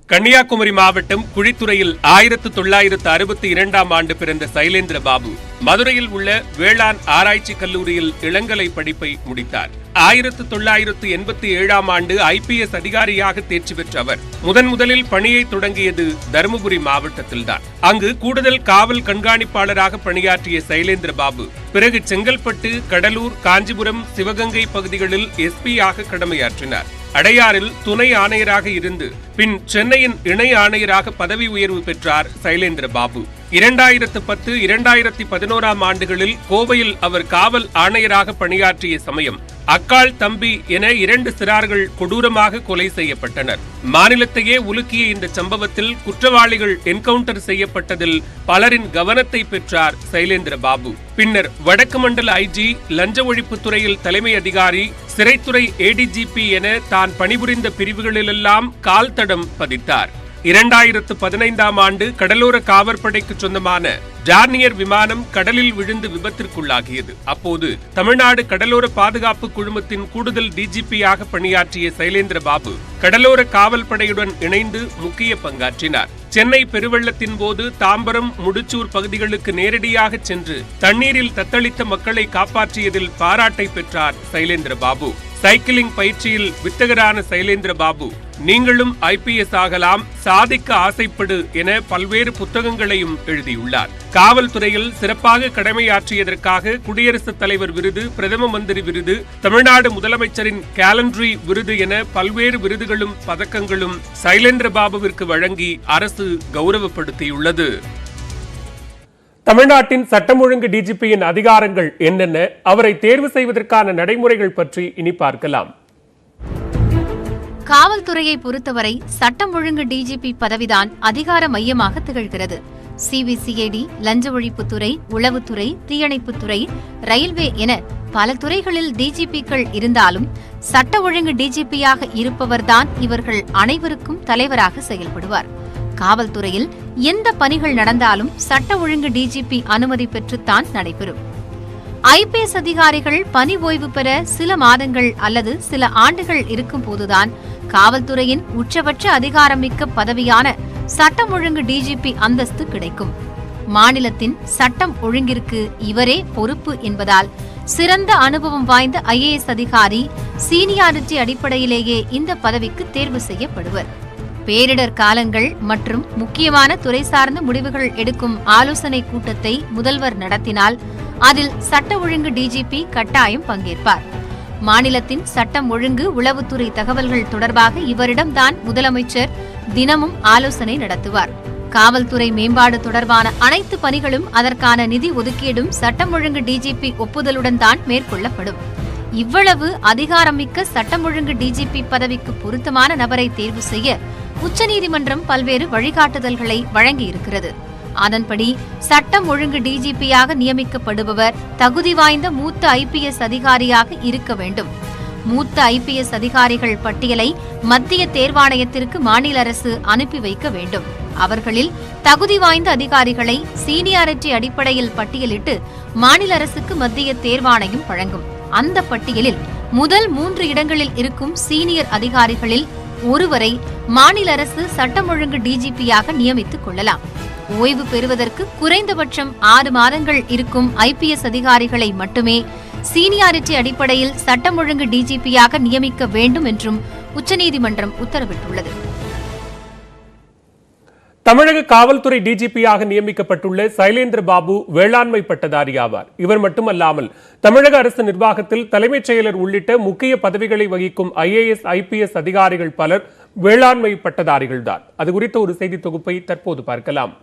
Speaker 1: கன்னியாகுமரி மாவட்டம் குழித்துறையில் 1962ஆம் ஆண்டு பிறந்த சைலேந்திர பாபு மதுரையில் உள்ள வேளாண் ஆராய்ச்சி கல்லூரியில் இளங்கலை படிப்பை முடித்தார். 1987ஆம் ஆண்டு IPS அதிகாரியாக தேர்ச்சி பெற்ற அவர் முதலில் பணியை தொடங்கியது தருமபுரி மாவட்டத்தில்தான். அங்கு கூடுதல் காவல் கண்காணிப்பாளராக பணியாற்றிய சைலேந்திர பாபு பிறகு செங்கல்பட்டு, கடலூர், காஞ்சிபுரம், சிவகங்கை பகுதிகளில் SP-யாக கடமையாற்றினார். அடையாறில் துணை ஆணையராக இருந்து பின் சென்னையின் இணை ஆணையராக பதவி உயர்வு பெற்றார் சைலேந்திர பாபு. 2010, 2011ஆம் ஆண்டுகளில் கோவையில் அவர் காவல் ஆணையராக பணியாற்றிய சமயம் அக்காள், தம்பி என 2 சிறார்கள் கொடூரமாக கொலை செய்யப்பட்டனர். மாநிலத்தையே உலுக்கிய இந்த சம்பவத்தில் குற்றவாளிகள் என்கவுண்டர் செய்யப்பட்டதில் பலரின் கவனத்தை பெற்றார் சைலேந்திர பாபு. பின்னர் வடக்கு மண்டல IG, லஞ்ச ஒழிப்புத் துறையில் தலைமை அதிகாரி, சிறைத்துறை ADGP என தான் பணிபுரிந்த பிரிவுகளிலெல்லாம் கால் தடம் பதித்தார். 2015ஆம் ஆண்டு கடலோர காவற்படைக்கு சொந்தமான ஜார்னியர் விமானம் கடலில் விழுந்து விபத்திற்குள்ளாகியது. அப்போது தமிழ்நாடு கடலோர பாதுகாப்பு குழுமத்தின் கூடுதல் DGP-யாக பணியாற்றிய சைலேந்திர பாபு கடலோர காவல் படையுடன் இணைந்து முக்கிய பங்காற்றினார். சென்னை பெருவெள்ளத்தின் போது தாம்பரம், முடிச்சூர் பகுதிகளுக்கு நேரடியாக சென்று தண்ணீரில் தத்தளித்த மக்களை காப்பாற்றியதில் பாராட்டை பெற்றார் சைலேந்திர பாபு. சைக்கிளிங் பயிற்சியில் வித்தகரான சைலேந்திர பாபு நீங்களும் IPS ஆகலாம், சாதிக்க ஆசைப்படு என பல்வேறு புத்தகங்களையும் எழுதியுள்ளார். காவல்துறையில் சிறப்பாக கடமையாற்றியதற்காக குடியரசுத் தலைவர் விருது, பிரதம மந்திரி விருது, தமிழ்நாடு முதலமைச்சரின் கேலண்டரி விருது என பல்வேறு விருதுகளும் பதக்கங்களும் சைலேந்திர பாபுவிற்கு வழங்கி அரசு கௌரவப்படுத்தியுள்ளது. தமிழ்நாட்டின் சட்டம் ஒழுங்கு டிஜிபியின் அதிகாரங்கள் என்னென்ன, அவரை தேர்வு செய்வதற்கான நடைமுறைகள் பற்றி இனி பார்க்கலாம்.
Speaker 7: காவல்துறையை பொறுத்தவரை சட்டம் ஒழுங்கு டிஜிபி பதவிதான் அதிகார மையமாக திகழ்கிறது. CBCID, லஞ்ச ஒழிப்புத்துறை, உளவுத்துறை, தீயணைப்புத்துறை, ரயில்வே என பல துறைகளில் டிஜிபிக்கள் இருந்தாலும் சட்ட ஒழுங்கு டிஜிபியாக இருப்பவர்தான் இவர்கள் அனைவருக்கும் தலைவராக செயல்படுவார். காவல்துறையில் எந்த பணிகள் நடந்தாலும் சட்ட ஒழுங்கு டிஜிபி அனுமதி பெற்றுத்தான் நடைபெறும். IPS அதிகாரிகள் பணி ஓய்வு பெற சில மாதங்கள் அல்லது சில ஆண்டுகள் இருக்கும் போதுதான் காவல்துறையின் உச்சபட்ச அதிகாரமிக்க பதவியான சட்டம் ஒழுங்கு டிஜிபி அந்தஸ்து கிடைக்கும். மாநிலத்தின் சட்டம் ஒழுங்கிற்கு இவரே பொறுப்பு என்பதால் சிறந்த அனுபவம் வாய்ந்த IAS அதிகாரி சீனியாரிட்டி அடிப்படையிலேயே இந்த பதவிக்கு தேர்வு செய்யப்படுவர். பேரிடர் காலங்கள் மற்றும் முக்கியமான துறை சார்ந்த முடிவுகள் எடுக்கும் ஆலோசனை கூட்டத்தை முதல்வர் நடத்தினால் அதில் சட்ட ஒழுங்கு டிஜிபி கட்டாயம் பங்கேற்பார். மாநிலத்தின் சட்டம் ஒழுங்கு, உளவுத்துறை தகவல்கள் தொடர்பாக இவரிடம்தான் முதலமைச்சர் தினமும் ஆலோசனை நடத்துவார். காவல்துறை மேம்பாடு தொடர்பான அனைத்து பணிகளும் அதற்கான நிதி ஒதுக்கீடும் சட்டம் ஒழுங்கு டிஜிபி ஒப்புதலுடன் தான் மேற்கொள்ளப்படும். இவ்வளவு அதிகாரமிக்க சட்டம் ஒழுங்கு டிஜிபி பதவிக்கு பொருத்தமான நபரை தேர்வு செய்ய உச்சநீதிமன்றம் பல்வேறு வழிகாட்டுதல்களை வழங்கியிருக்கிறது. அதன்படி சட்டம் ஒழுங்கு டிஜிபியாக நியமிக்கப்படுபவர் தகுதி வாய்ந்த மூத்த IPS அதிகாரியாக இருக்க வேண்டும். மூத்த IPS அதிகாரிகள் பட்டியலை மத்திய தேர்வாணையத்திற்கு மாநில அரசு அனுப்பி வைக்க வேண்டும். அவர்களில் தகுதி வாய்ந்த அதிகாரிகளை சீனியாரிட்டி அடிப்படையில் பட்டியலிட்டு மாநில அரசுக்கு மத்திய தேர்வாணையம் வழங்கும். அந்த பட்டியலில் முதல் 3 இடங்களில் இருக்கும் சீனியர் அதிகாரிகளில் ஒருவரை மாநில அரசு சட்டம் ஒழுங்கு டிஜிபியாக நியமித்துக் கொள்ளலாம். ஓய்வு பெறுவதற்கு குறைந்தபட்சம் 6 மாதங்கள் இருக்கும் IPS அதிகாரிகளை மட்டுமே சீனியாரிட்டி அடிப்படையில் சட்டம் ஒழுங்கு டிஜிபியாக நியமிக்க வேண்டும் என்றும் உச்சநீதிமன்றம் உத்தரவிட்டுள்ளது.
Speaker 1: தமிழக காவல்துறை டிஜிபியாக நியமிக்கப்பட்டுள்ள சைலேந்திர பாபு வேளாண்மை பட்டதாரி ஆவார். இவர் மட்டுமல்லாமல் தமிழக அரசு நிர்வாகத்தில் தலைமைச் செயலர் உள்ளிட்ட முக்கிய பதவிகளை வகிக்கும் IAS, IPS அதிகாரிகள் பலர் வேளாண்மை பட்டதாரிகள்தான். அது குறித்த ஒரு செய்தி தொகுப்பை தற்போது பார்க்கலாம்.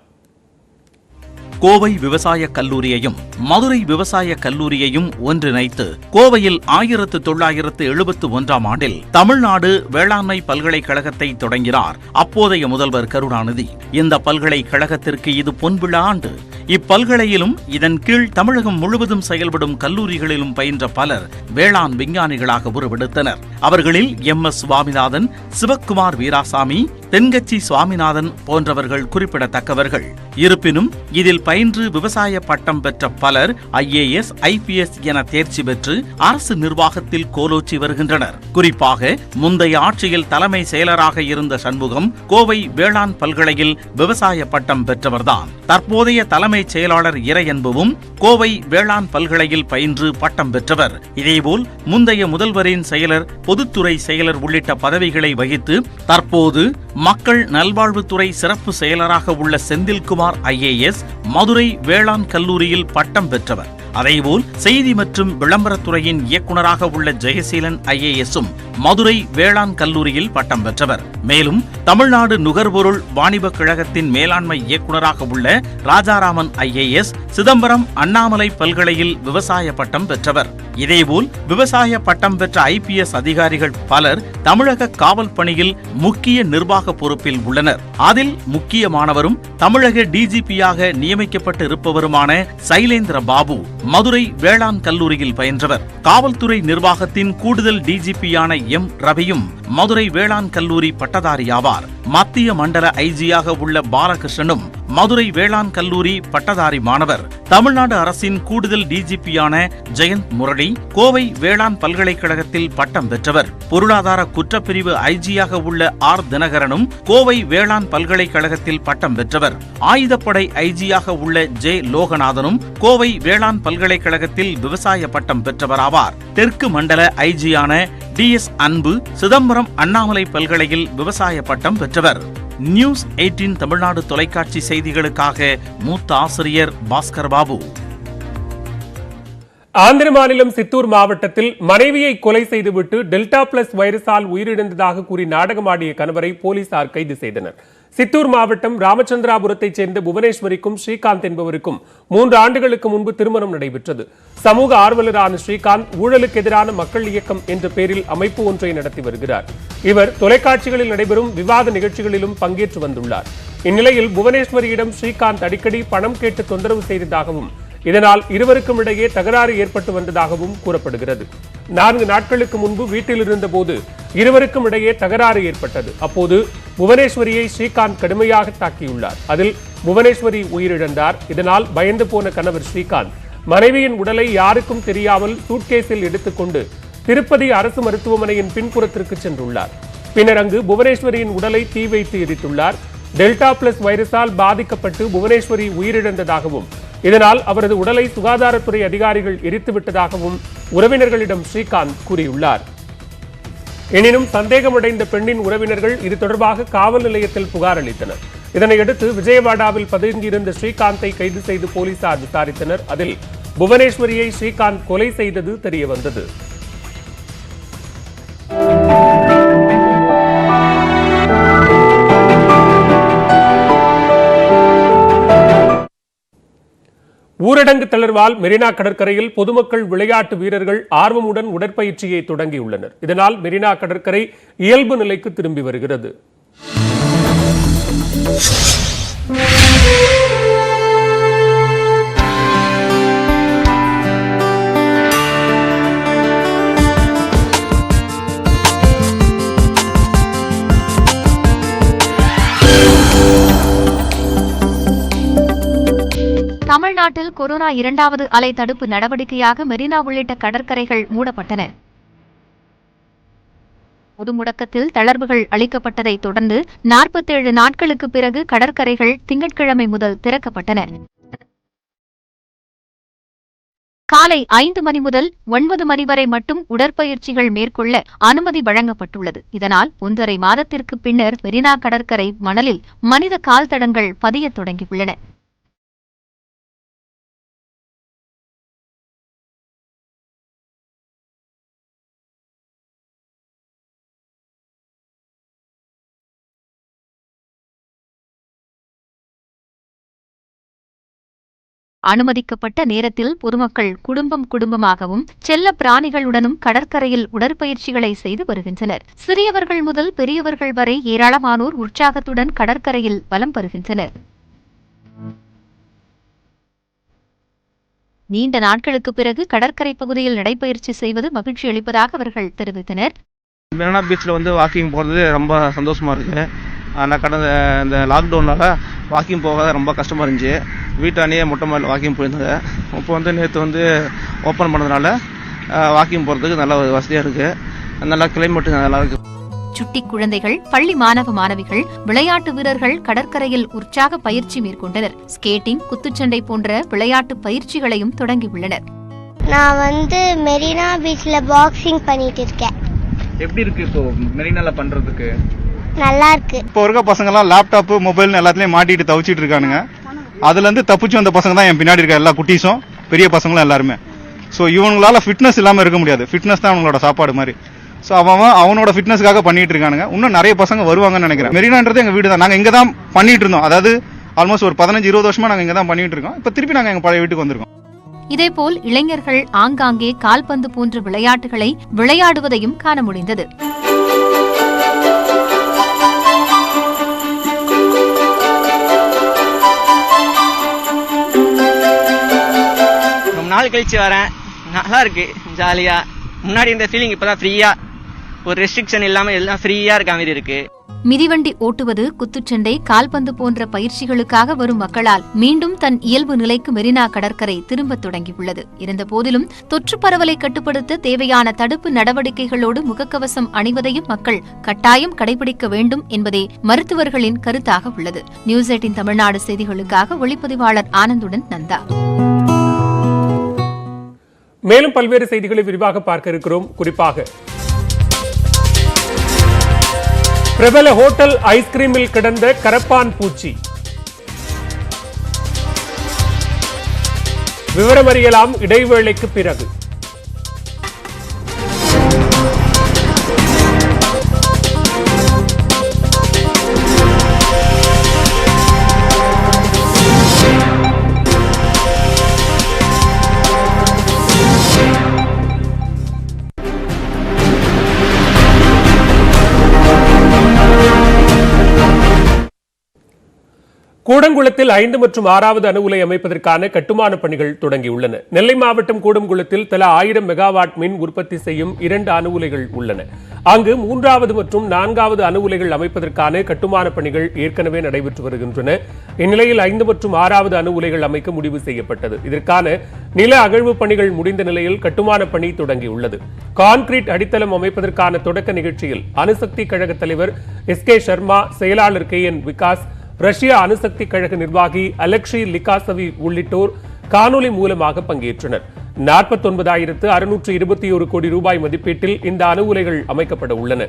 Speaker 8: கோவை விவசாய கல்லூரியையும் மதுரை விவசாய கல்லூரியையும் ஒன்றிணைத்து கோவையில் 1971ஆம் ஆண்டில் தமிழ்நாடு வேளாண்மை பல்கலைக்கழகத்தை தொடங்கினார் அப்போதைய முதல்வர் கருணாநிதி. இந்த பல்கலைக்கழகத்திற்கு இது பொன்விழா ஆண்டு. இப்பல்கலையிலும் இதன் கீழ் தமிழகம் முழுவதும் செயல்படும் கல்லூரிகளிலும் பயின்ற பலர் வேளாண் விஞ்ஞானிகளாக உருவெடுத்தனர். அவர்களில் MS சுவாமிநாதன், சிவக்குமார் வீராசாமி, தென்கட்சி சுவாமிநாதன் போன்றவர்கள் குறிப்பிடத்தக்கவர்கள். இருப்பினும் இதில் பயின்று விவசாய பட்டம் பெற்ற பலர் IAS, IPS என தேர்ச்சி பெற்று அரசு நிர்வாகத்தில் கோலோச்சி வருகின்றனர். குறிப்பாக முந்தைய ஆட்சியில் தலைமை செயலராக இருந்த சண்முகம் கோவை வேளாண் பல்கலையில் விவசாய பட்டம் பெற்றவர்தான். தற்போதைய தலைமை செயலாளர் இறையன்புவும் கோவை வேளாண் பல்கலையில் பயின்று பட்டம் பெற்றவர். இதேபோல் முந்தைய முதல்வரின் செயலர், பொதுத்துறை செயலர் உள்ளிட்ட பதவிகளை வகித்து தற்போது மக்கள் நல்வாழ்வுத்துறை சிறப்பு செயலராக உள்ள செந்தில்குமார் IAS மதுரை வேளாண் கல்லூரியில் பட்டம் பெற்றவர். அதேபோல் செய்தி மற்றும் விளம்பரத்துறையின் இயக்குநராக உள்ள ஜெயசீலன் IASம் மதுரை வேளாண் கல்லூரியில் பட்டம் பெற்றவர். மேலும் தமிழ்நாடு நுகர்பொருள் வாணிபக் கழகத்தின் மேலாண்மை இயக்குநராக உள்ள ராஜாராமன் IAS சிதம்பரம் அண்ணாமலை பல்கலையில் விவசாய பட்டம் பெற்றவர். இதேபோல் விவசாய பட்டம் பெற்ற IPS அதிகாரிகள் பலர் தமிழக காவல் பணியில் முக்கிய நிர்வாக பொறுப்பில் உள்ளனர். அதில் முக்கியமானவரும் தமிழக டிஜிபியாக நியமிக்கப்பட்டு இருப்பவருமான சைலேந்திர பாபு மதுரை வேளாண் கல்லூரியில் பயின்றவர். காவல்துறை நிர்வாகத்தின் கூடுதல் டிஜிபியான M ரவியும் மதுரை வேளாண் கல்லூரி பட்டதாரி ஆவார். மத்திய மண்டல IGயாக உள்ள பாலகிருஷ்ணனும் மதுரை வேளாண் கல்லூரி பட்டதாரி மாணவர். தமிழ்நாடு அரசின் கூடுதல் டிஜிபியான ஜெயந்த் முரளி கோவை வேளாண் பல்கலைக்கழகத்தில் பட்டம் பெற்றவர். பொருளாதார குற்றப்பிரிவு ஐஜியாக உள்ள ஆர் தினகரனும் கோவை வேளாண் பல்கலைக்கழகத்தில் பட்டம் பெற்றவர். ஆயுதப்படை ஐஜியாக உள்ள ஜே லோகநாதனும் கோவை வேளாண் பல்கலைக்கழகத்தில் விவசாய பட்டம் பெற்றவராவார். தெற்கு மண்டல ஐஜியான டிஎஸ் அன்பு சிதம்பரம் அண்ணாமலை பல்கலையில் விவசாய பட்டம் பெற்றவர். நியூஸ் 18 தமிழ்நாடு தொலைக்காட்சி செய்திகளுக்காக மூத்த ஆசிரியர் பாஸ்கர் பாபு.
Speaker 1: ஆந்திர மாநிலம் சித்தூர் மாவட்டத்தில் மனைவியை கொலை செய்துவிட்டு டெல்டா பிளஸ் வைரஸால் உயிரிழந்ததாக கூறி நாடகமாடிய கணவரை போலீசார் கைது செய்தனர். சித்தூர் மாவட்டம் ராமச்சந்திராபுரத்தைச் சேர்ந்த புவனேஸ்வரிக்கும் ஸ்ரீகாந்த் என்பவருக்கும் 3 ஆண்டுகளுக்கு முன்பு திருமணம் நடைபெற்றது. சமூக ஆர்வலரான ஸ்ரீகாந்த் ஊழலுக்கு எதிரான மக்கள் இயக்கம் என்ற பெயரில் அமைப்பு ஒன்றை நடத்தி வருகிறார். இவர் தொலைக்காட்சிகளில் நடைபெறும் விவாத நிகழ்ச்சிகளிலும் பங்கேற்று வந்துள்ளார். இந்நிலையில் புவனேஸ்வரியிடம் ஸ்ரீகாந்த் அடிக்கடி பணம் கேட்டு தொந்தரவு செய்ததாகவும் இதனால் இருவருக்கும் இடையே தகராறு ஏற்பட்டு வந்ததாகவும் கூறப்படுகிறது. 4 நாட்களுக்கு முன்பு வீட்டில் இருந்தபோது இருவருக்கும் இடையே தகராறு ஏற்பட்டது. அப்போது புவனேஸ்வரியை ஸ்ரீகாந்த் கடுமையாக தாக்கியுள்ளார். அதில் புவனேஸ்வரி உயிரிழந்தார். இதனால் பயந்து போன கணவர் ஸ்ரீகாந்த் மனைவியின் உடலை யாருக்கும் தெரியாமல் சூட்கேஸில் எடுத்துக்கொண்டு திருப்பதி அரசு மருத்துவமனையின் பின்புறத்திற்கு சென்றுள்ளார். பின்னர் அங்கு புவனேஸ்வரியின் உடலை தீ வைத்து எரித்துள்ளார். டெல்டா பிளஸ் வைரஸால் பாதிக்கப்பட்டு புவனேஸ்வரி உயிரிழந்ததாகவும் இதனால் அவரது உடலை சுகாதாரத்துறை அதிகாரிகள் எரித்துவிட்டதாகவும் உறவினர்களிடம் ஸ்ரீகாந்த் கூறியுள்ளார். எனினும் சந்தேகமடைந்த பெண்ணின் உறவினர்கள் இது தொடர்பாக காவல் நிலையத்தில் புகார் அளித்தனர். இதனையடுத்து விஜயவாடாவில் பதுங்கியிருந்த ஸ்ரீகாந்தை கைது செய்து போலீசார் விசாரித்தனர். அதில் புவனேஸ்வரியை ஸ்ரீகாந்த் கொலை செய்தது தெரியவந்தது. ஊரடங்கு தளர்வால் மெரினா கடற்கரையில் பொதுமக்கள் விளையாட்டு வீரர்கள் ஆர்வமுடன் உடற்பயிற்சியை தொடங்கியுள்ளனர். இதனால் மெரினா கடற்கரை இயல்பு நிலைக்கு திரும்பி வருகிறது.
Speaker 7: தமிழ்நாட்டில் கொரோனா 2வது அலை தடுப்பு நடவடிக்கையாக மெரினா உள்ளிட்ட கடற்கரைகள் மூடப்பட்டன. பொது முடக்கத்தில் தளர்வுகள் அளிக்கப்பட்டதை தொடர்ந்து 47 நாட்களுக்கு பிறகு கடற்கரைகள் திங்கட்கிழமை முதல் திறக்கப்பட்டன. காலை 5 மணி முதல் 9 மணி வரை மட்டும் உடற்பயிற்சிகள் மேற்கொள்ள அனுமதி வழங்கப்பட்டுள்ளது. இதனால் 1.5 மாதத்திற்கு பின்னர் மெரினா கடற்கரை மணலில் மனித கால் தடங்கள் பதியத் தொடங்கியுள்ளன. அனுமதிக்கப்பட்ட நேரத்தில் பொதுமக்கள் குடும்பமாகவும் செல்ல பிராணிகளுடனும் கடற்கரையில் உடற்பயிற்சிகளை செய்து வருகின்றனர். சிறியவர்கள் முதல் பெரியவர்கள் வரை ஏராளமானோர் உற்சாகத்துடன் கடற்கரையில் வலம் வருகின்றனர். நீண்ட நாட்களுக்கு பிறகு கடற்கரை பகுதியில் நடைபயிற்சி செய்வது மகிழ்ச்சி அளிப்பதாக அவர்கள் தெரிவித்தனர்.
Speaker 12: மெரினா பீச்சில் வாக்கிங் போகிறது ரொம்ப சந்தோஷமா இருக்கு. ஆனால் கடந்த இந்த லாக்டவுனால் வாக்கிங் போக ரொம்ப கஷ்டமாக இருந்துச்சு. வீட்டானே மொட்டை மாடியில் வாக்கிங் போயிருந்தாங்க. இப்போ நேற்று ஓப்பன் பண்ணதுனால வாக்கிங் போகிறதுக்கு நல்ல வசதியாக இருக்குது. நல்லா கிளைமேட்டு நல்லா இருக்குது.
Speaker 7: சுட்டி குழந்தைகள், பள்ளி மாணவ மாணவிகள், விளையாட்டு வீரர்கள் கடற்கரையில் உற்சாக பயிற்சி மேற்கொண்டனர். ஸ்கேட்டிங், குத்துச்சண்டை போன்ற விளையாட்டு பயிற்சிகளையும் தொடங்கியுள்ளனர்.
Speaker 13: நான் மெரினா பீச்ல பாக்ஸிங் பண்ணிட்டு இருக்கேன்.
Speaker 12: எப்படி இருக்கு இப்போ மெரினால பண்றதுக்கு?
Speaker 13: நல்லா இருக்கு.
Speaker 9: இப்போ இருக்க பசங்க எல்லாம் லேப்டாப், மொபைல் எல்லாத்துலயும் மாட்டிட்டு தவிச்சிட்டு இருக்கானுங்க. அதுல இருந்து தப்பிச்சு வந்த பசங்க தான் என் பின்னாடி இருக்க எல்லா குட்டீஸும், பெரிய பசங்களும் எல்லாருமே. ஸோ இவங்களால ஃபிட்னஸ் இல்லாம இருக்க முடியாது. ஃபிட்னஸ் தான் அவங்களோட சாப்பாடு மாதிரி. ஸோ அவனோட ஃபிட்னஸ்க்காக பண்ணிட்டு இருக்கானுங்க. இன்னும் நிறைய பசங்க வருவாங்கன்னு நினைக்கிறேன். மெரினான்றது எங்க வீடு தான். நாங்க இங்க தான் பண்ணிட்டு இருந்தோம். அதாவது ஆல்மோஸ்ட் ஒரு 15-20 வருஷமா நாங்க இங்க தான் பண்ணிட்டு இருக்கோம். இப்ப திருப்பி நாங்க எங்க பழைய வீட்டுக்கு வந்திருக்கோம்.
Speaker 7: இதேபோல் இளைஞர்கள் ஆங்காங்கே கால்பந்து போன்ற விளையாட்டுகளை விளையாடுவதையும் காண முடிந்தது.
Speaker 14: நாள் கழிச்சு வரேன். நல்லா இருக்கு, ஜாலியா. முன்னாடி இந்த ஃபீலிங் இப்பதான் ஃப்ரீயா, ஒரு ரெஸ்ட்ரிக்ஷன் இல்லாம எல்லாம் ஃப்ரீயா இருக்க மாதிரி இருக்கு.
Speaker 7: மிதிவண்டி ஓட்டுவது, குத்துச்சண்டை, கால்பந்து போன்ற பயிற்சிகளுக்காக வரும் மக்களால் மீண்டும் தன் இயல்பு நிலைக்கு மெரினா கடற்கரை திரும்ப தொடங்கியுள்ளது. இருந்தபோதிலும் தொற்று பரவலை கட்டுப்படுத்த தேவையான தடுப்பு நடவடிக்கைகளோடு முகக்கவசம் அணிவதையும் மக்கள் கட்டாயம் கடைபிடிக்க வேண்டும் என்பதே மருத்துவர்களின் கருத்தாக உள்ளது. நியூஸ் 18 தமிழ்நாடு செய்திகளுக்காக ஒளிப்பதிவாளர் ஆனந்துடன் நந்தா.
Speaker 1: மேலும் பல்வேறு செய்திகளை விரிவாக பார்க்க இருக்கிறோம். குறிப்பாக பிரபல ஹோட்டல் ஐஸ்கிரீமில் கிடந்த கரப்பான் பூச்சி, விவரம் அறியலாம் இடைவேளைக்கு பிறகு. கூடங்குளத்தில் 5 மற்றும் 6வது அணு உலை அமைப்பதற்கான கட்டுமான பணிகள் தொடங்கியுள்ளன. நெல்லை மாவட்டம் கூடங்குளத்தில் தலா 1000 மெகாவாட் மின் உற்பத்தி செய்யும் 2 அணு உலைகள் உள்ளன. அங்கு 3வது மற்றும் 4வது அணு உலைகள் அமைப்பதற்கான கட்டுமான பணிகள் ஏற்கனவே நடைபெற்று வருகின்றன. இந்நிலையில் 5 மற்றும் 6வது அணு உலைகள் அமைக்க முடிவு செய்யப்பட்டது. இதற்கான நில அகழ்வு பணிகள் முடிந்த நிலையில் கட்டுமான பணி தொடங்கியுள்ளது. கான்கிரீட் அடித்தளம் அமைப்பதற்கான தொடக்க நிகழ்ச்சியில் அணுசக்தி கழக தலைவர் SK சர்மா, செயலாளர் KN விகாஸ், ரஷ்யா அணுசக்தி கழக நிர்வாகி அலெக்சி லிகாசவி உள்ளிட்டோர் காணொலி மூலமாக பங்கேற்றனர். 49,621 கோடி ரூபாய் மதிப்பீட்டில் இந்த அணு உலைகள் அமைக்கப்பட உள்ளன.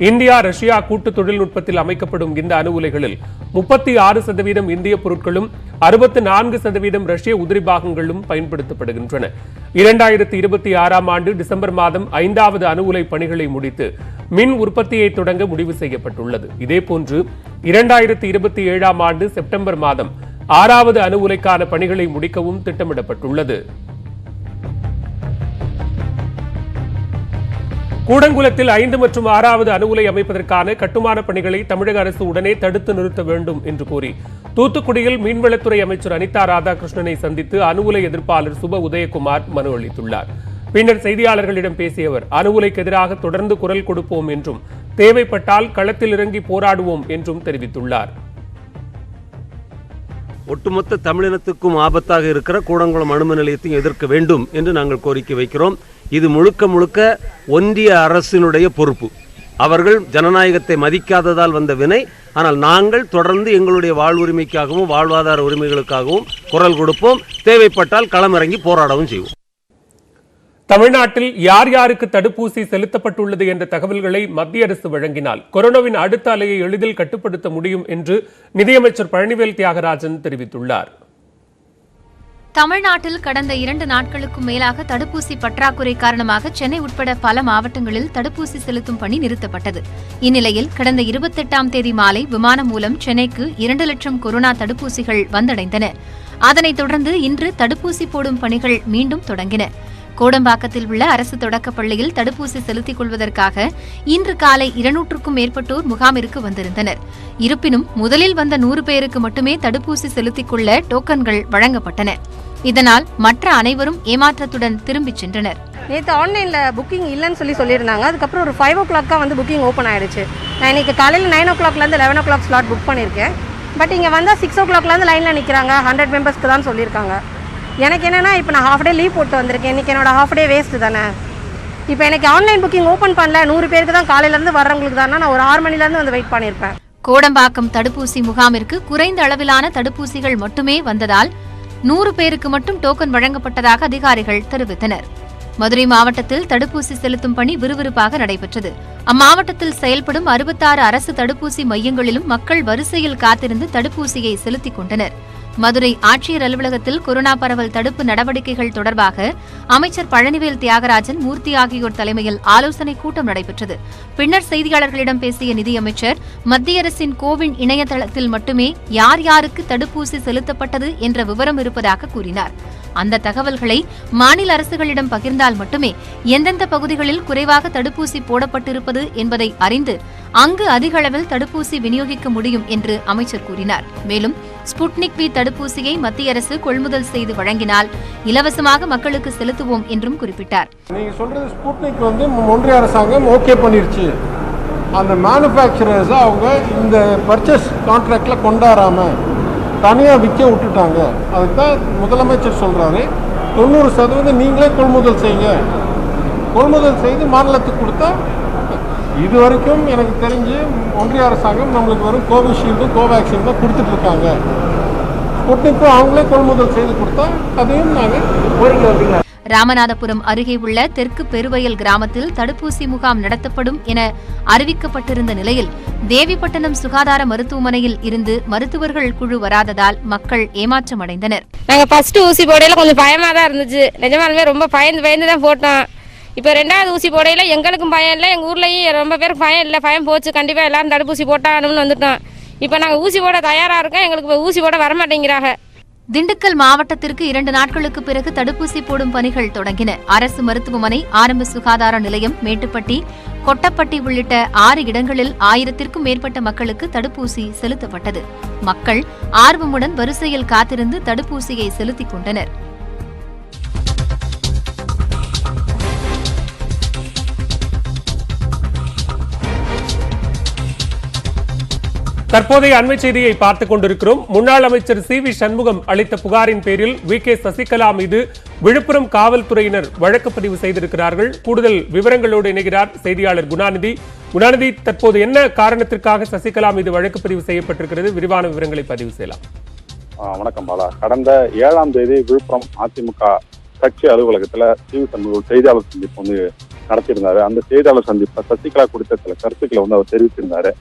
Speaker 1: இந்தியா ரஷ்யா கூட்டு தொழில்நுட்பத்தில் அமைக்கப்படும் இந்த அணு உலைகளில் 36% இந்திய பொருட்களும் 64% ரஷ்ய உதிரி பாகங்களும் பயன்படுத்தப்படுகின்றன. 2026ஆம் ஆண்டு டிசம்பர் மாதம் 5வது அணு உலை பணிகளை முடித்து மின் உற்பத்தியை தொடங்க முடிவு செய்யப்பட்டுள்ளது. இதேபோன்று 2027ஆம் ஆண்டு செப்டம்பர் மாதம் 6வது அணு உலைக்கான பணிகளை முடிக்கவும் திட்டமிடப்பட்டுள்ளது. கூடங்குளத்தில் 5 மற்றும் 6வது அணு உலை அமைப்பதற்கான கட்டுமான பணிகளை தமிழக அரசு உடனே தடுத்து நிறுத்த வேண்டும் என்று கோரி தூத்துக்குடியில் மீன்வளத்துறை அமைச்சர் அனிதா ராதாகிருஷ்ணனை சந்தித்து அணு உலை எதிர்ப்பாளர் சுப உதயகுமார் மனு அளித்துள்ளார். பின்னர் செய்தியாளர்களிடம் பேசிய அவர் அணு உலைக்கு எதிராக தொடர்ந்து குரல் கொடுப்போம் என்றும் தேவைப்பட்டால் களத்தில் இறங்கி போராடுவோம் என்றும் தெரிவித்துள்ளார்.
Speaker 15: ஒட்டுமொத்த தமிழினத்துக்கும் ஆபத்தாக இருக்கிற கூடங்குளம் அணுமின் நிலையத்தையும் எதிர்க்க வேண்டும் என்று நாங்கள் கோரிக்கை வைக்கிறோம். இது முழுக்க முழுக்க ஒன்றிய அரசினுடைய பொறுப்பு. அவர்கள் ஜனநாயகத்தை மதிக்காததால் வந்த வினை. ஆனால் நாங்கள் தொடர்ந்து எங்களுடைய வாழ்வுரிமைக்காகவும் வாழ்வாதார உரிமைகளுக்காகவும் குரல் கொடுப்போம். தேவைப்பட்டால் களமிறங்கி போராடவும் செய்வோம்.
Speaker 1: தமிழ்நாட்டில் யார் யாருக்கு தடுப்பூசி செலுத்தப்பட்டுள்ளது என்ற தகவல்களை மத்திய அரசு வழங்கினால் கொரோனாவின் அடுத்த அலையை எளிதில் கட்டுப்படுத்த முடியும் என்று நிதியமைச்சர் பழனிவேல் தியாகராஜன் தெரிவித்துள்ளார்.
Speaker 7: தமிழ்நாட்டில் கடந்த 2 நாட்களுக்கும் மேலாக தடுப்பூசி பற்றாக்குறை காரணமாக சென்னை உட்பட பல மாவட்டங்களில் தடுப்பூசி செலுத்தும் பணி நிறுத்தப்பட்டது. இந்நிலையில் கடந்த 28ஆம் தேதி மாலை விமானம் மூலம் சென்னைக்கு 2 லட்சம் கொரோனா தடுப்பூசிகள் வந்தடைந்தன. அதனைத் தொடர்ந்து இன்று தடுப்பூசி போடும் பணிகள் மீண்டும் தொடங்கின. கோடம்பாக்கத்தில் உள்ள அரசு தொடக்கப் பள்ளியில் தடுப்பூசி செலுத்திக் கொள்வதற்காக இன்று காலை 200க்கும் மேற்பட்டோர் முகாமிற்கு வந்திருந்தனர். இருப்பினும் முதலில் வந்த 100 பேருக்கு மட்டுமே தடுப்பூசி செலுத்திக் கொள்ள டோக்கன்கள் வழங்கப்பட்டன. இதனால் மற்ற அனைவரும் ஏமாற்றத்துடன் திரும்பிச் சென்றனர்.
Speaker 16: நேற்று ஆன்லைனில் புக்கிங் இல்லைன்னு சொல்லியிருந்தாங்க. அதுக்கப்புறம் ஒரு 5 o'clock வந்து புக்கிங் ஓப்பன் ஆயிடுச்சு. நான் இன்னைக்கு காலையில் 9 o'clockலேருந்து 11 o'clock ஸ்லாட் புக் பண்ணியிருக்கேன். பட் இங்கே வந்தால் 6 o'clockலேருந்து லைனில் நிற்கிறாங்க. 100 மெம்பர்ஸ்க்கு தான் சொல்லியிருக்காங்க. எனக்கு என்னென்னா இப்போ நான் ஹாஃப் டே லீவ் போட்டு வந்திருக்கேன். இன்றைக்கி என்னோட ஹாஃப் டே வேஸ்ட்டு தானே. இப்போ எனக்கு ஆன்லைன் புக்கிங் ஓப்பன் பண்ணல. 100 பேருக்கு தான் காலையிலேருந்து வர்றவங்களுக்கு தானே. நான் ஒரு 6 மணிலேருந்து வந்து வெயிட் பண்ணியிருப்பேன்.
Speaker 7: கோடம்பாக்கம் தடுப்பூசி முகாமிற்கு குறைந்த அளவிலான தடுப்பூசிகள் மட்டுமே வந்ததால் 100 பேருக்கு மட்டும் டோக்கன் வழங்கப்பட்டதாக அதிகாரிகள் தெரிவித்தனர். மதுரை மாவட்டத்தில் தடுப்பூசி செலுத்தும் பணி விறுவிறுப்பாக நடைபெற்றது. அம்மாவட்டத்தில் செயல்படும் 66 அரசு தடுப்பூசி மையங்களிலும் மக்கள் வரிசையில் காத்திருந்து தடுப்பூசியை செலுத்திக் கொண்டனர். மதுரை ஆட்சியர் அலுவலகத்தில் கொரோனா பரவல் தடுப்பு நடவடிக்கைகள் தொடர்பாக அமைச்சர் பழனிவேல் தியாகராஜன், மூர்த்தி ஆகியோர் தலைமையில் ஆலோசனைக் கூட்டம் நடைபெற்றது. பின்னர் செய்தியாளர்களிடம் பேசிய நிதியமைச்சர், மத்திய அரசின் கோவின் இணையதளத்தில் மட்டுமே யார் யாருக்கு தடுப்பூசி செலுத்தப்பட்டது என்ற விவரம் இருப்பதாக கூறினார். அந்த தகவல்களை மாநில அரசுகளிடம் பகிர்ந்தால் மட்டுமே எந்தெந்த பகுதிகளில் குறைவாக தடுப்பூசி போடப்பட்டிருப்பது என்பதை அறிந்து அங்கு அதிக அளவில் தடுப்பூசி விநியோகிக்க முடியும் என்று அமைச்சர் கூறினார். மேலும் ஸ்புட்னிக் V தடுப்பூசியை மத்திய அரசு கொள்முதல் செய்து வழங்கினால் இலவசமாக மக்களுக்கு செலுத்துவோம் என்றும் குறிப்பிட்டார்.
Speaker 17: நீங்க சொல்றது ஸ்புட்னிக் ஒன்றிய அரசாங்கம் ஓகே பண்ணிருச்சு. அந்த மேனுஃபேக்சரர்ஸை அவங்க இந்த பர்ச்சேஸ் கான்ட்ராக்டில் கொண்டாடாமல் தனியாக விற்க விட்டுட்டாங்க. அதுக்கு தான் முதலமைச்சர் சொல்கிறாரு 90% நீங்களே கொள்முதல் செய்யுங்க, கொள்முதல் செய்து மாநிலத்துக்கு கொடுத்தா. இது வரைக்கும் எனக்கு தெரிஞ்சு ஒன்றிய அரசாங்கம் நம்மளுக்கு வெறும் கோவிஷீல்டும் கோவேக்சின் தான் கொடுத்துட்ருக்காங்க. ஸ்புட்னிக்கும் அவங்களே கொள்முதல் செய்து கொடுத்தா அதையும் நாங்கள் கோரிக்கை வைக்கிறோம்.
Speaker 7: ராமநாதபுரம் அருகே உள்ள தெற்கு பெருவயல் கிராமத்தில் தடுப்பூசி முகாம் நடத்தப்படும் என அறிவிக்கப்பட்டிருந்த நிலையில் தேவிப்பட்டினம் சுகாதார மருத்துவமனையில் இருந்து மருத்துவர்கள் குழு வராததால் மக்கள் ஏமாற்றமடைந்தனர்.
Speaker 16: நாங்க ஃபர்ஸ்ட் ஊசி போடையில கொஞ்சம் பயமா தான் இருந்துச்சு. நிஜமாலுமே ரொம்ப பயந்து தான் போட்டோம். இப்போ 2வது ஊசி போடையில எங்களுக்கும் பயம் இல்லை, எங்க ஊர்லயும் ரொம்ப பேருக்கு பயம் இல்லை. பயம் போச்சு, கண்டிப்பா எல்லாரும் தடுப்பூசி போட்டாங்கன்னு வந்துட்டோம். இப்போ நாங்க ஊசி போட தயாரா இருக்கோம், எங்களுக்கு ஊசி போட வரமாட்டேங்கிறாங்க.
Speaker 7: திண்டுக்கல் மாவட்டத்திற்கு 2 நாட்களுக்கு பிறகு தடுப்பூசி போடும் பணிகள் தொடங்கின. அரசு மருத்துவமனை, ஆரம்ப சுகாதார நிலையம், மேட்டுப்பட்டி, கொட்டப்பட்டி உள்ளிட்ட 6 இடங்களில் 1000த்திற்கும் மேற்பட்ட மக்களுக்கு தடுப்பூசி செலுத்தப்பட்டது. மக்கள் ஆர்வமுடன் வரிசையில் காத்திருந்து தடுப்பூசியை செலுத்திக் கொண்டனர்.
Speaker 1: தற்போதைய அண்மை செய்தியை பார்த்துக் கொண்டிருக்கிறோம். முன்னாள் அமைச்சர் சி.வி. சண்முகம் அளித்த புகாரின் பேரில் வி.கே. சசிகலா மீது விழுப்புரம் காவல்துறையினர் வழக்கு பதிவு செய்திருக்கிறார்கள். கூடுதல் விவரங்களோடு இணைகிறார் செய்தியாளர் குணாநிதி. குணாநிதி, தற்போது என்ன காரணத்திற்காக சசிகலா மீது வழக்கு பதிவு செய்யப்பட்டிருக்கிறது? விரிவான விவரங்களை பதிவு செய்யலாம்.
Speaker 18: வணக்கம் பாலா. கடந்த 7ஆம் தேதி விழுப்புரம் அதிமுக கட்சி அலுவலகத்துல சி.வி. சண்முகம் செய்தியாளர் சந்திப்பு நடத்தியிருந்தாரு. அந்த செய்தியாளர் சந்திப்பை சசிகலா குறித்த சில கருத்துக்களை அவர் தெரிவித்திருந்தாரு.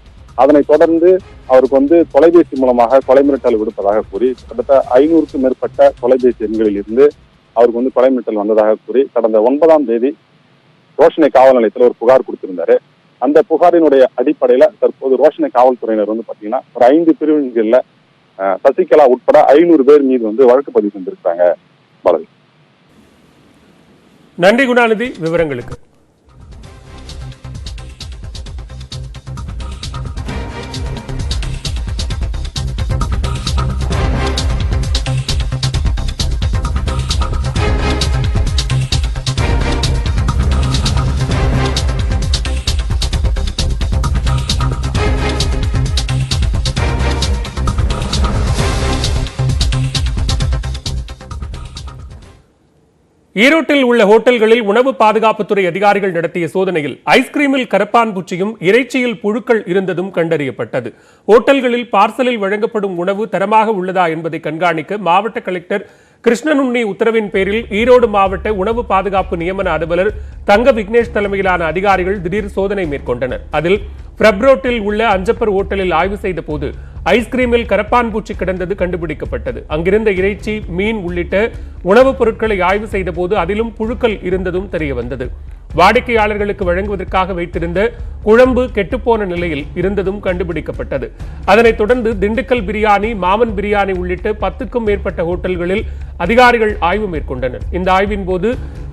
Speaker 18: அதனைத் தொடர்ந்து அவருக்கு தொலைபேசி மூலமாக கொலை மிரட்டல் விடுப்பதாக கூறி கிட்டத்தட்ட 500க்கும் மேற்பட்ட தொலைபேசி எண்களில் இருந்து அவருக்கு கொலை மிரட்டல் வந்ததாக கூறி கடந்த 9ஆம் தேதி ரோஷனை காவல் நிலையத்தில் ஒரு புகார் கொடுத்திருந்தாரு. அந்த புகாரினுடைய அடிப்படையில தற்போது ரோஷனை காவல்துறையினர் பாத்தீங்கன்னா ஒரு 5 பிரிவுகளில் சசிகலா உட்பட 500 பேர் மீது வழக்கு பதிவு செஞ்சிருக்காங்க. பாலாஜி,
Speaker 1: நன்றி குணாநிதி விவரங்களுக்கு. ஈரோட்டில் உள்ள ஹோட்டல்களில் உணவு பாதுகாப்புத்துறை அதிகாரிகள் நடத்திய சோதனையில் ஐஸ்கிரீமில் கரப்பான் பூச்சியும் இறைச்சியில் புழுக்கள் இருந்ததும் கண்டறியப்பட்டது. ஹோட்டல்களில் பார்சலில் வழங்கப்படும் உணவு தரமாக உள்ளதா என்பதை கண்காணிக்க மாவட்ட கலெக்டர் கிருஷ்ணனுண்ணி உத்தரவின் பேரில் ஈரோடு மாவட்ட உணவு பாதுகாப்பு நியமன அலுவலர் தங்க விக்னேஷ் தலைமையிலான அதிகாரிகள் திடீர் சோதனை மேற்கொண்டனர். அதில் பிரப்ரோட்டில் உள்ள அஞ்சப்பர் ஹோட்டலில் ஆய்வு செய்த போது ஐஸ்கிரீமில் கரப்பான் பூச்சி கிடந்தது கண்டுபிடிக்கப்பட்டது. அங்கிருந்த இறைச்சி, மீன் உள்ளிட்ட உணவுப் பொருட்களை ஆய்வு செய்த போது அதிலும் புழுக்கள் இருந்ததும் தெரியவந்தது. வாடிக்கையாளர்களுக்கு வழங்குவதற்காக வைத்திருந்த குழம்பு கெட்டுப்போன நிலையில் இருந்ததும் கண்டுபிடிக்கப்பட்டது. அதனைத் தொடர்ந்து திண்டுக்கல் பிரியாணி, மாமன் பிரியாணி உள்ளிட்ட 10க்கும் மேற்பட்ட ஹோட்டல்களில் அதிகாரிகள் ஆய்வு மேற்கொண்டனர். இந்த ஆய்வின் போது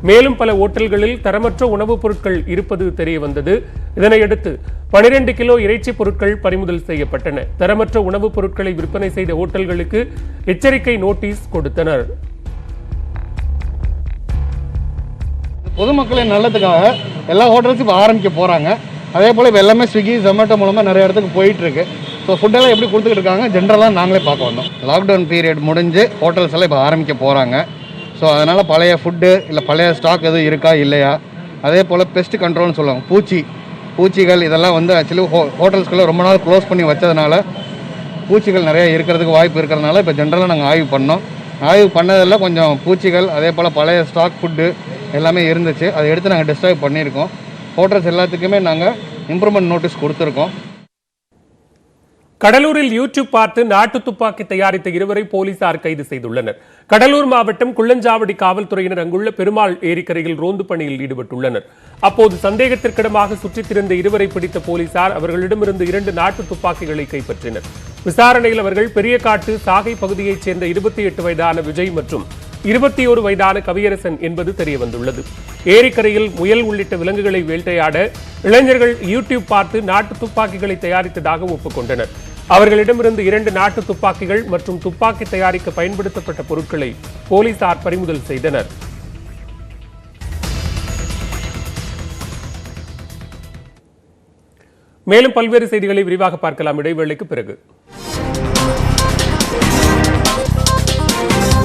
Speaker 1: மேலும் பல ஹோட்டல்களில் தரமற்ற உணவுப் பொருட்கள் இருப்பது தெரியவந்தது. இதனையடுத்து 12 கிலோ இறைச்சி பொருட்கள் பறிமுதல் செய்யப்பட்டன. தரமற்ற உணவுப் பொருட்களை விற்பனை செய்த ஹோட்டல்களுக்கு எச்சரிக்கை நோட்டீஸ் கொடுத்தனர்.
Speaker 17: பொதுமக்களின் நல்லதுக்காக எல்லா ஹோட்டல்ஸும் இப்போ ஆரம்பிக்க போகிறாங்க. அதே போல் இப்போ எல்லாமே ஸ்விக்கி, ஜொமேட்டோ மூலமாக நிறைய இடத்துக்கு போயிட்டுருக்கு. ஸோ ஃபுட்டெல்லாம் எப்படி கொடுத்துக்கிட்டு இருக்காங்க ஜென்ரலாக நாங்களே பார்க்க வந்தோம். லாக்டவுன் பீரியட் முடிஞ்சு ஹோட்டல்ஸ் எல்லாம் இப்போ ஆரம்பிக்க போகிறாங்க. ஸோ அதனால் பழைய ஃபுட்டு இல்லை பழைய ஸ்டாக் எதுவும் இருக்கா இல்லையா, அதே போல் பெஸ்ட் கண்ட்ரோல்னு சொல்லுவாங்க, பூச்சிகள் இதெல்லாம் ஆக்சுவலி ஹோட்டல்ஸ்குள்ளே ரொம்ப நாள் க்ளோஸ் பண்ணி வச்சதுனால பூச்சிகள் நிறைய இருக்கிறதுக்கு வாய்ப்பு இருக்கிறதுனால இப்போ ஜென்ரலாக நாங்கள் ஆய்வு பண்ணோம். ஆய்வு பண்ணதில் கொஞ்சம் பூச்சிகள் அதே போல் பழைய ஸ்டாக் ஃபுட்டு எல்லாமே இருந்துச்சு. அதை எடுத்து நாங்கள் டிஸ்ட்ராய் பண்ணியிருக்கோம். ஹோட்டல்ஸ் எல்லாத்துக்குமே நாங்கள் இம்ப்ரூவ்மெண்ட் நோட்டீஸ் கொடுத்துருக்கோம்.
Speaker 1: கடலூரில் யூடியூப் பார்த்து நாட்டு துப்பாக்கி தயாரித்த 2 போலீசார் கைது செய்துள்ளனர். கடலூர் மாவட்டம் குள்ளஞ்சாவடி காவல்துறையினர் அங்குள்ள பெருமாள் ஏரிக்கரையில் ரோந்து பணியில் ஈடுபட்டுள்ளனர். அப்போது சந்தேகத்திற்கிடமாக சுற்றித் திரிந்த 2 பிடித்த போலீசார் அவர்களிடமிருந்து 2 நாட்டு துப்பாக்கிகளை கைப்பற்றினர். விசாரணையில் அவர்கள் பெரியகாட்டு சாகை பகுதியைச் சேர்ந்த 28 வயதான விஜய் மற்றும் 21 வயதான கவியரசன் என்பது தெரியவந்துள்ளது. ஏரிக்கரையில் முயல் உள்ளிட்ட விலங்குகளை வேட்டையாட இளைஞர்கள் யூடியூப் பார்த்து நாட்டு துப்பாக்கிகளை தயாரித்ததாக ஒப்புக்கொண்டனர். அவர்களிடமிருந்து 2 நாட்டு துப்பாக்கிகள் மற்றும் துப்பாக்கி தயாரிக்க பயன்படுத்தப்பட்ட பொருட்களை போலீசார் பறிமுதல் செய்தனர். மேலும் பல்வேறு செய்திகளை விரிவாக பார்க்கலாம் இடைவேளைக்கு பிறகு.